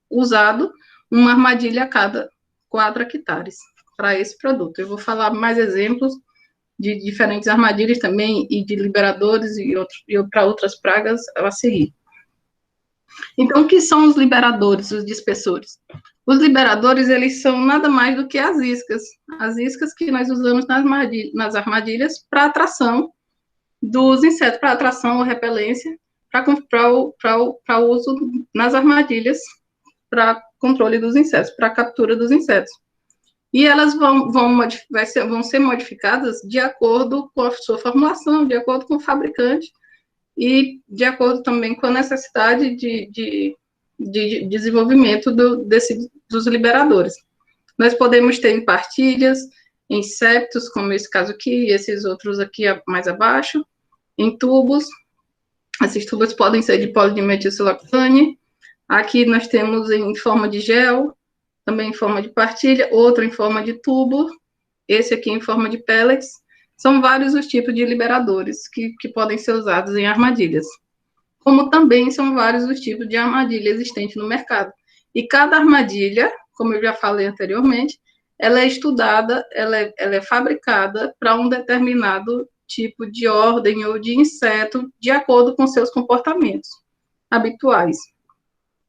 usado uma armadilha a cada 4 hectares para esse produto. Eu vou falar mais exemplos de diferentes armadilhas também e de liberadores e para outras pragas a seguir. Então, o que são os liberadores, os dispersores? Os liberadores, eles são nada mais do que as iscas que nós usamos nas armadilhas para atração dos insetos, para atração ou repelência, para uso nas armadilhas, para controle dos insetos, para captura dos insetos. E elas vão ser modificadas de acordo com a sua formulação, de acordo com o fabricante, e de acordo também com a necessidade de desenvolvimento dos liberadores. Nós podemos ter em partilhas, em septos, como esse caso aqui, e esses outros aqui mais abaixo, em tubos. Esses tubos podem ser de polidimetilsiloctane. Aqui nós temos em forma de gel, também em forma de partilha, outro em forma de tubo, esse aqui em forma de pellets. São vários os tipos de liberadores que podem ser usados em armadilhas. Como também são vários os tipos de armadilha existentes no mercado. E cada armadilha, como eu já falei anteriormente, ela é estudada, ela é fabricada para um determinado tipo de ordem ou de inseto, de acordo com seus comportamentos habituais.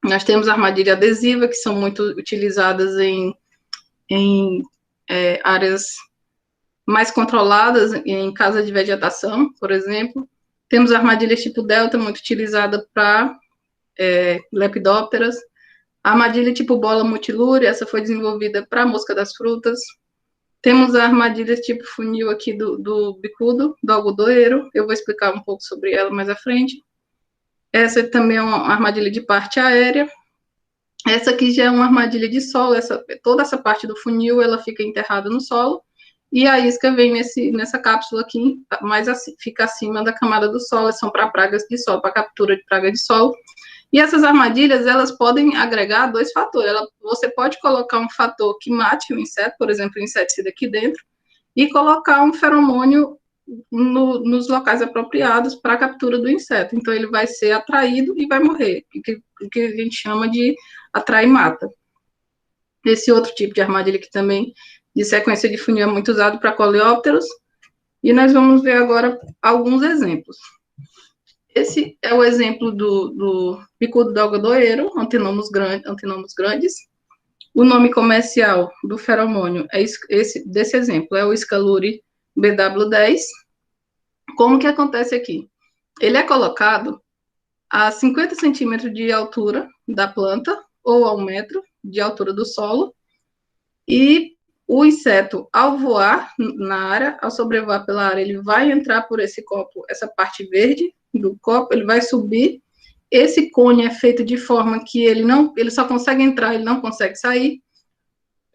Nós temos armadilha adesiva, que são muito utilizadas em áreas mais controladas, em casa de vegetação, por exemplo. Temos armadilhas tipo delta, muito utilizada para lepidópteras. A armadilha tipo bola multilure, essa foi desenvolvida para a mosca das frutas. Temos a armadilha tipo funil aqui do bicudo, do algodoeiro. Eu vou explicar um pouco sobre ela mais à frente. Essa também é uma armadilha de parte aérea. Essa aqui já é uma armadilha de solo. Toda essa parte do funil, ela fica enterrada no solo. E a isca vem nessa cápsula aqui, fica acima da camada do solo. São para pragas de solo, para captura de praga de solo. E essas armadilhas, elas podem agregar 2 fatores. Você pode colocar um fator que mate o inseto, por exemplo, o inseticida aqui dentro, e colocar um feromônio nos locais apropriados para a captura do inseto. Então, ele vai ser atraído e vai morrer, o que a gente chama de atrai e mata. Esse outro tipo de armadilha aqui também, de sequência de funil, é muito usado para coleópteros, e nós vamos ver agora alguns exemplos. Esse é o exemplo do bicudo do algodoeiro, Antinomos grandes. O nome comercial do feromônio desse exemplo é o Scaluri BW10. Como que acontece aqui? Ele é colocado a 50 centímetros de altura da planta, ou a 1 metro de altura do solo, e o inseto, ao voar na área, ao sobrevoar pela área, ele vai entrar por esse copo, essa parte verde do copo, ele vai subir. Esse cone é feito de forma que ele só consegue entrar, ele não consegue sair.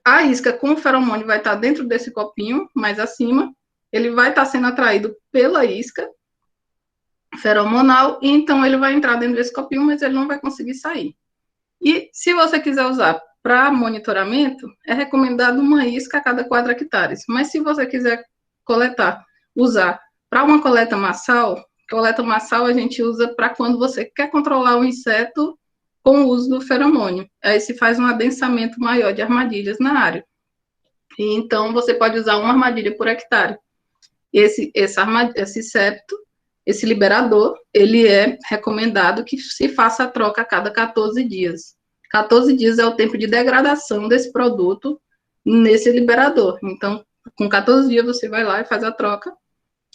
A isca com o feromônio vai estar dentro desse copinho, mais acima. Ele vai estar sendo atraído pela isca feromonal, e então ele vai entrar dentro desse copinho, mas ele não vai conseguir sair. E se você quiser usar para monitoramento, é recomendado uma isca a cada 4 hectares. Mas se você quiser usar para uma coleta massal a gente usa para quando você quer controlar o inseto com o uso do feromônio. Aí se faz um adensamento maior de armadilhas na área. E então, você pode usar uma armadilha por hectare. Esse septo, esse liberador, ele é recomendado que se faça a troca a cada 14 dias. 14 dias é o tempo de degradação desse produto nesse liberador. Então, com 14 dias, você vai lá e faz a troca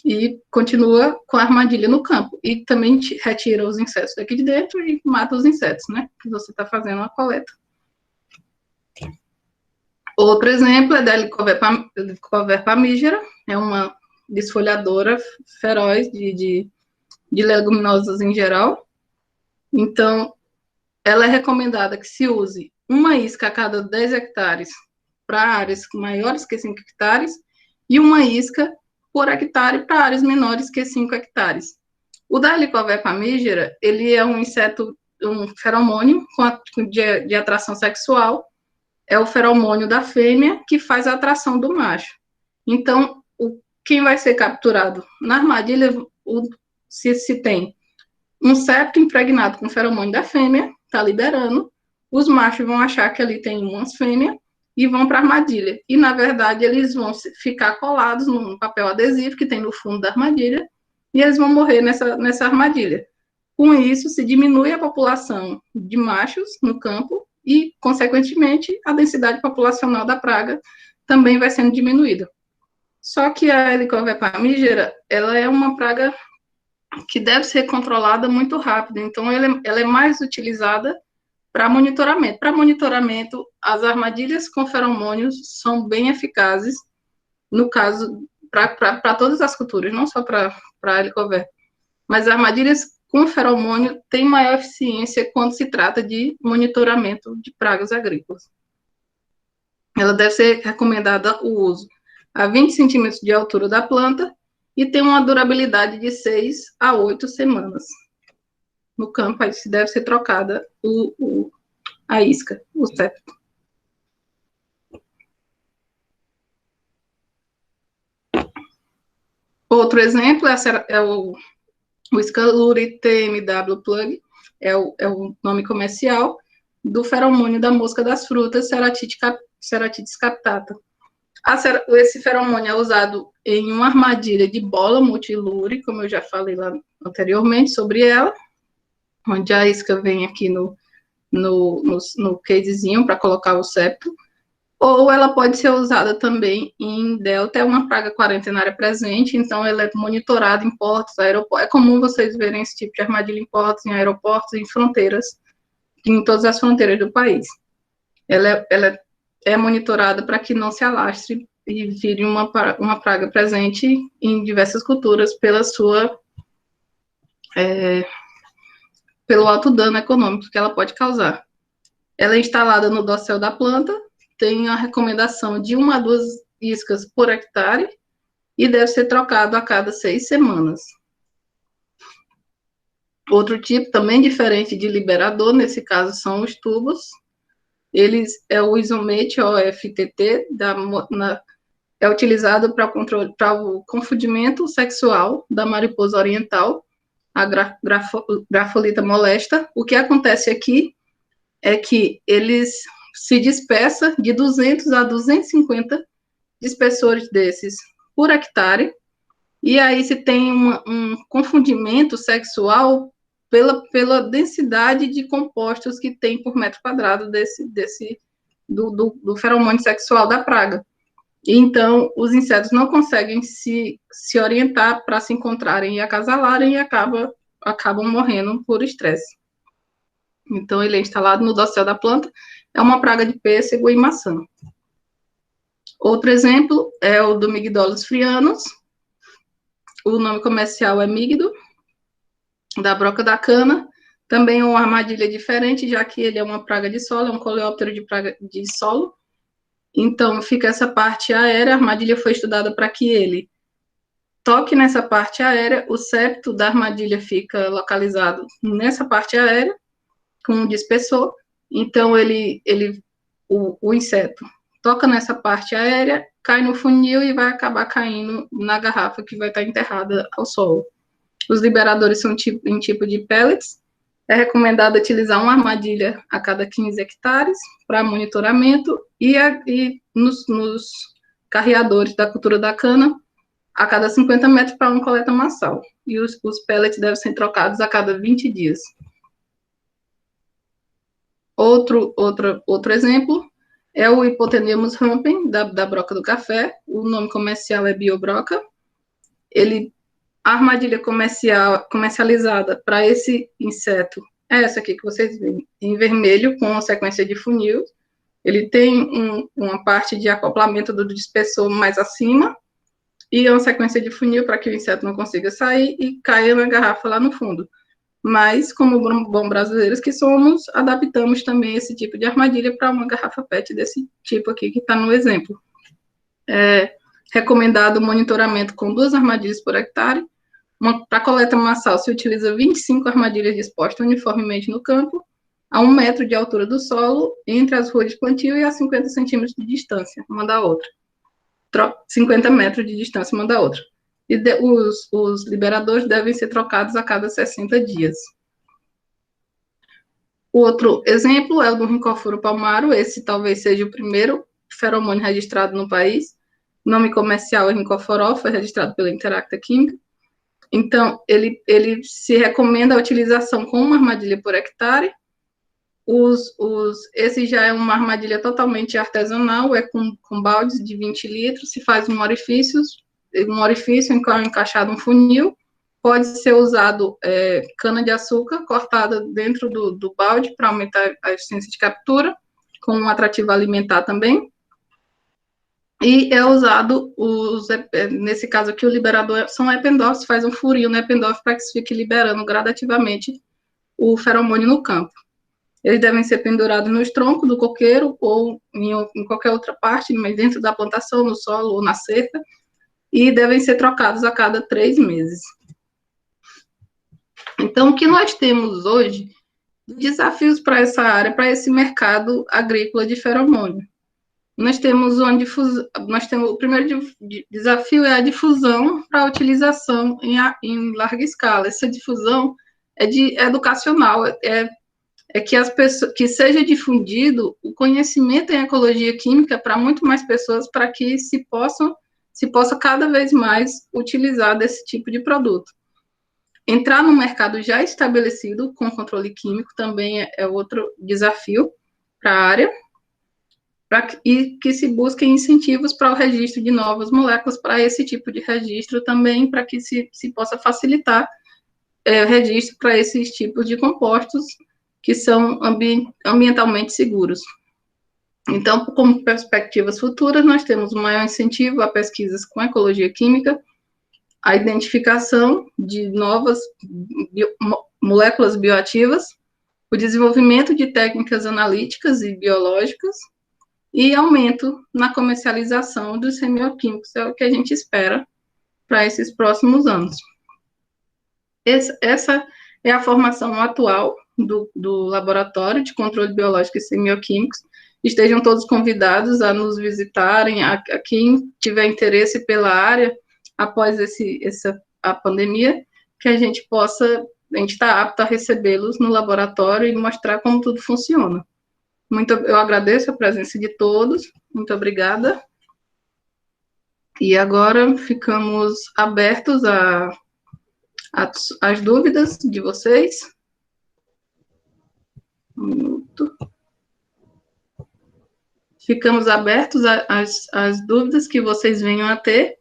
e continua com a armadilha no campo. E também retira os insetos daqui de dentro e mata os insetos, né? Que você está fazendo a coleta. Outro exemplo é da Helicoverpa pamígera, é uma desfolhadora feroz de leguminosas em geral. Então, ela é recomendada que se use uma isca a cada 10 hectares para áreas maiores que 5 hectares e uma isca por hectare para áreas menores que 5 hectares. O da Helicoverpa pamígera, ele é um inseto, um feromônio de atração sexual, é o feromônio da fêmea que faz a atração do macho. Então, quem vai ser capturado na armadilha, se tem um septo impregnado com feromônio da fêmea, está liberando, os machos vão achar que ali tem umas fêmeas e vão para a armadilha. E, na verdade, eles vão ficar colados num papel adesivo que tem no fundo da armadilha e eles vão morrer nessa armadilha. Com isso, se diminui a população de machos no campo e, consequentemente, a densidade populacional da praga também vai sendo diminuída. Só que a Helicoverpa pamígera, ela é uma praga que deve ser controlada muito rápido, então ela é mais utilizada para monitoramento. Para monitoramento, as armadilhas com feromônios são bem eficazes, no caso, para todas as culturas, não só para a Helicoverpa, mas armadilhas com feromônio têm maior eficiência quando se trata de monitoramento de pragas agrícolas. Ela deve ser recomendada o uso a 20 centímetros de altura da planta e tem uma durabilidade de 6 a 8 semanas. No campo, aí deve ser trocada a isca, o septo. Outro exemplo é o Scaluri TMW Plug, é o nome comercial do feromônio da mosca das frutas, Ceratitis captata. Esse feromônio é usado em uma armadilha de bola multilure, como eu já falei lá anteriormente sobre ela, onde a isca vem aqui no casezinho para colocar o septo, ou ela pode ser usada também em delta, é uma praga quarentenária presente, então ela é monitorada em portos, aeroportos. É comum vocês verem esse tipo de armadilha em portos, em aeroportos, em fronteiras, em todas as fronteiras do país. Ela é monitorada para que não se alastre e vire uma praga presente em diversas culturas pelo alto dano econômico que ela pode causar. Ela é instalada no dossel da planta, tem a recomendação de 1 a 2 iscas por hectare e deve ser trocado a cada 6 semanas. Outro tipo, também diferente de liberador, nesse caso são os tubos. É o Isomate OFTT, é utilizado para o confundimento sexual da mariposa oriental, a Grafolita molesta. O que acontece aqui é que eles se dispersa de 200 a 250 dispersores desses por hectare, e aí se tem um confundimento sexual pela densidade de compostos que tem por metro quadrado do feromônio sexual da praga. E então, os insetos não conseguem se orientar para se encontrarem e acasalarem e acabam morrendo por estresse. Então, ele é instalado no dossel da planta, é uma praga de pêssego e maçã. Outro exemplo é o do Migdolus frianus, o nome comercial é Migdo, da broca da cana, também é uma armadilha diferente, já que ele é uma praga de solo, é um coleóptero de praga de solo. Então, fica essa parte aérea, a armadilha foi estudada para que ele toque nessa parte aérea, o septo da armadilha fica localizado nessa parte aérea, com um dispersor, então ele o inseto toca nessa parte aérea, cai no funil e vai acabar caindo na garrafa que vai estar enterrada ao solo. Os liberadores são em tipo de pellets. É recomendado utilizar uma armadilha a cada 15 hectares para monitoramento e nos carreadores da cultura da cana a cada 50 metros para uma coleta massal. E os pellets devem ser trocados a cada 20 dias. Outro exemplo é o Hipotenemus ramping, da broca do café. O nome comercial é biobroca. A armadilha comercializada para esse inseto é essa aqui que vocês veem, em vermelho, com a sequência de funil. Ele tem uma parte de acoplamento do dispersor mais acima e uma sequência de funil para que o inseto não consiga sair e caia na garrafa lá no fundo. Mas, como bom brasileiros que somos, adaptamos também esse tipo de armadilha para uma garrafa PET desse tipo aqui, que está no exemplo. É recomendado o monitoramento com 2 armadilhas por hectare. Para coleta massal, se utiliza 25 armadilhas dispostas uniformemente no campo, a 1 metro de altura do solo, entre as ruas de plantio e a 50 centímetros de distância, uma da outra. 50 metros de distância uma da outra. E os liberadores devem ser trocados a cada 60 dias. O outro exemplo é o do Rincoforo palmaro. Esse talvez seja o primeiro feromônio registrado no país. O nome comercial é Rincoforol, foi registrado pela Interacta Química. Então, ele se recomenda a utilização com uma armadilha por hectare. Esse já é uma armadilha totalmente artesanal, é com baldes de 20 litros, se faz um orifício em qual é encaixado um funil, pode ser usado cana-de-açúcar cortada dentro do balde para aumentar a eficiência de captura, com um atrativo alimentar também, e é usado, nesse caso aqui, o liberador são ependorfs, faz um furinho no ependorf para que se fique liberando gradativamente o feromônio no campo. Eles devem ser pendurados nos troncos do coqueiro ou em qualquer outra parte, mas dentro da plantação, no solo ou na cerca, e devem ser trocados a cada 3 meses. Então, o que nós temos hoje, desafios para essa área, para esse mercado agrícola de feromônio? Nós temos o primeiro desafio é a difusão para a utilização em larga escala. Essa difusão é educacional, que as pessoas, que seja difundido o conhecimento em ecologia química para muito mais pessoas, para que se possa cada vez mais utilizar desse tipo de produto. Entrar no mercado já estabelecido com controle químico também é outro desafio para a área, e que se busquem incentivos para o registro de novas moléculas, para esse tipo de registro também, para que se possa facilitar o registro para esses tipos de compostos que são ambientalmente seguros. Então, como perspectivas futuras, nós temos um maior incentivo a pesquisas com ecologia química, a identificação de novas moléculas bioativas, o desenvolvimento de técnicas analíticas e biológicas, e aumento na comercialização dos semioquímicos, é o que a gente espera para esses próximos anos. Essa é a formação atual do Laboratório de Controle Biológico e Semioquímicos. Estejam todos convidados a nos visitarem, a quem tiver interesse pela área, após a pandemia, que a gente está apto a recebê-los no laboratório e mostrar como tudo funciona. Eu agradeço a presença de todos, muito obrigada. E agora ficamos abertos às dúvidas de vocês. Um minuto. Ficamos abertos às dúvidas que vocês venham a ter.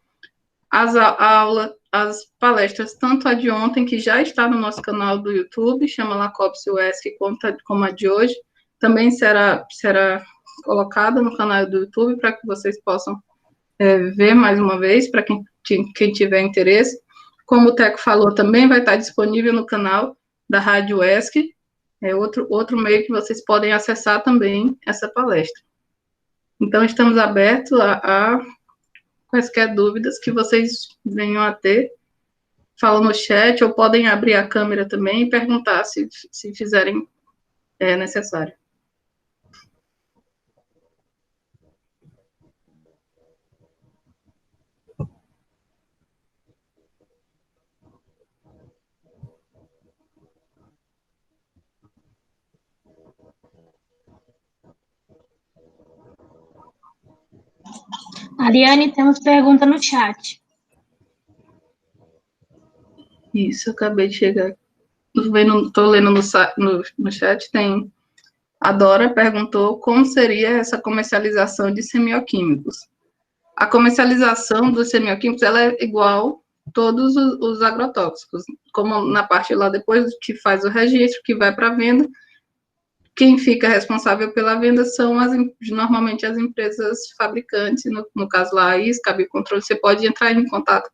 As palestras, tanto a de ontem, que já está no nosso canal do YouTube, chama Lacopse UESC, como a de hoje, também será colocada no canal do YouTube para que vocês possam ver mais uma vez, para quem tiver interesse. Como o Teco falou, também vai estar disponível no canal da Rádio UESC, é outro meio que vocês podem acessar também essa palestra. Então, estamos abertos a quaisquer dúvidas que vocês venham a ter. Falam no chat, ou podem abrir a câmera também e perguntar se fizerem necessário. Ariane, temos pergunta no chat. Isso, eu acabei de chegar. Estou lendo no chat, tem... A Dora perguntou como seria essa comercialização de semioquímicos. A comercialização dos semioquímicos, ela é igual todos os agrotóxicos, como na parte lá depois que faz o registro, que vai para a venda, quem fica responsável pela venda são normalmente as empresas fabricantes, no caso lá a ISCA, a Biocontrole, você pode entrar em contato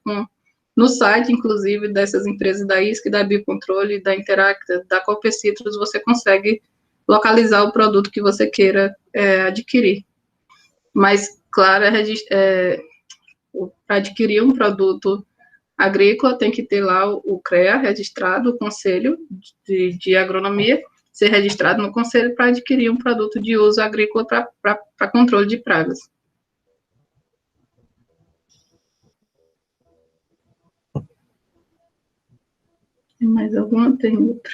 no site, inclusive, dessas empresas da ISCA, da Biocontrole, da Interacta, da Copecitrus, você consegue localizar o produto que você queira adquirir. Mas, claro, para adquirir um produto agrícola tem que ter lá o CREA registrado, o Conselho de Agronomia, ser registrado no Conselho para adquirir um produto de uso agrícola para controle de pragas. Tem mais alguma? Tem outra.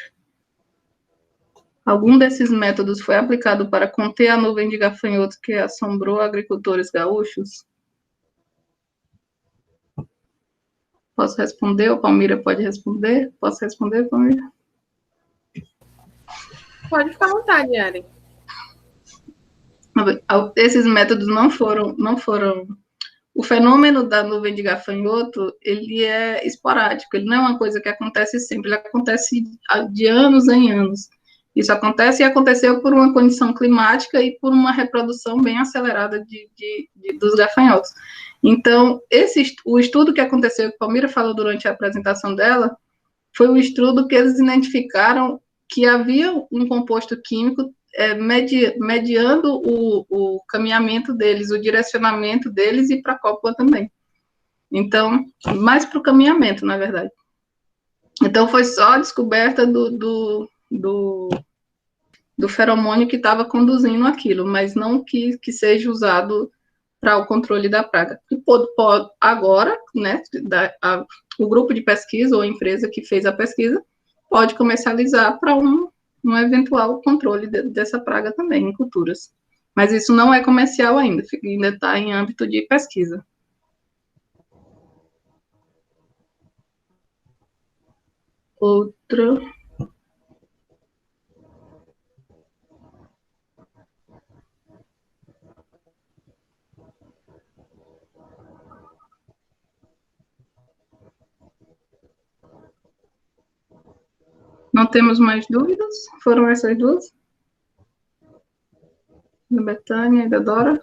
Algum desses métodos foi aplicado para conter a nuvem de gafanhotos que assombrou agricultores gaúchos? Posso responder? Ou Palmira pode responder? Posso responder, Palmira? Pode ficar à vontade, Yaren. Esses métodos não foram... O fenômeno da nuvem de gafanhoto, ele é esporádico, ele não é uma coisa que acontece sempre, ele acontece de anos em anos. Isso acontece e aconteceu por uma condição climática e por uma reprodução bem acelerada dos gafanhotos. Então, o estudo que aconteceu, que a Palmira falou durante a apresentação dela, foi um estudo que eles identificaram que havia um composto químico mediando o caminhamento deles, o direcionamento deles e para a cópula também. Então, mais para o caminhamento, na verdade. Então, foi só a descoberta do feromônio que estava conduzindo aquilo, mas não que seja usado para o controle da praga. E agora, né, o grupo de pesquisa ou a empresa que fez a pesquisa pode comercializar para um eventual controle dessa praga também em culturas. Mas isso não é comercial ainda está em âmbito de pesquisa. Outra... Não temos mais dúvidas? Foram essas duas? Da Betânia e da Dora?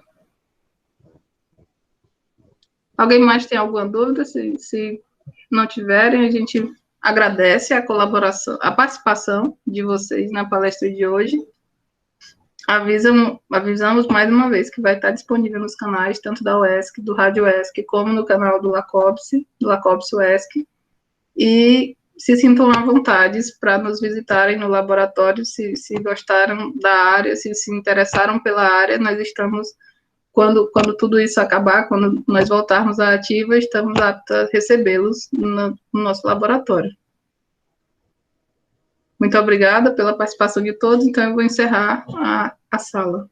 Alguém mais tem alguma dúvida? Se não tiverem, a gente agradece a colaboração, a participação de vocês na palestra de hoje. Avisamos mais uma vez que vai estar disponível nos canais, tanto da UESC, do Rádio UESC, como no canal do Lacopse UESC. E se sintam à vontade para nos visitarem no laboratório, se gostaram da área, se interessaram pela área, nós estamos... Quando tudo isso acabar, quando nós voltarmos à ativa, estamos aptos a recebê-los no nosso laboratório. Muito obrigada pela participação de todos, então eu vou encerrar a sala.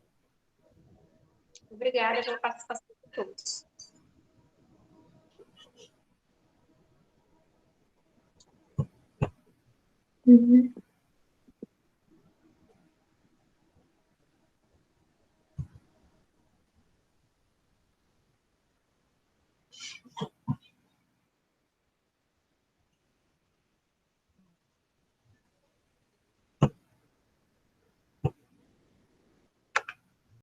Obrigada pela participação de todos. Uhum.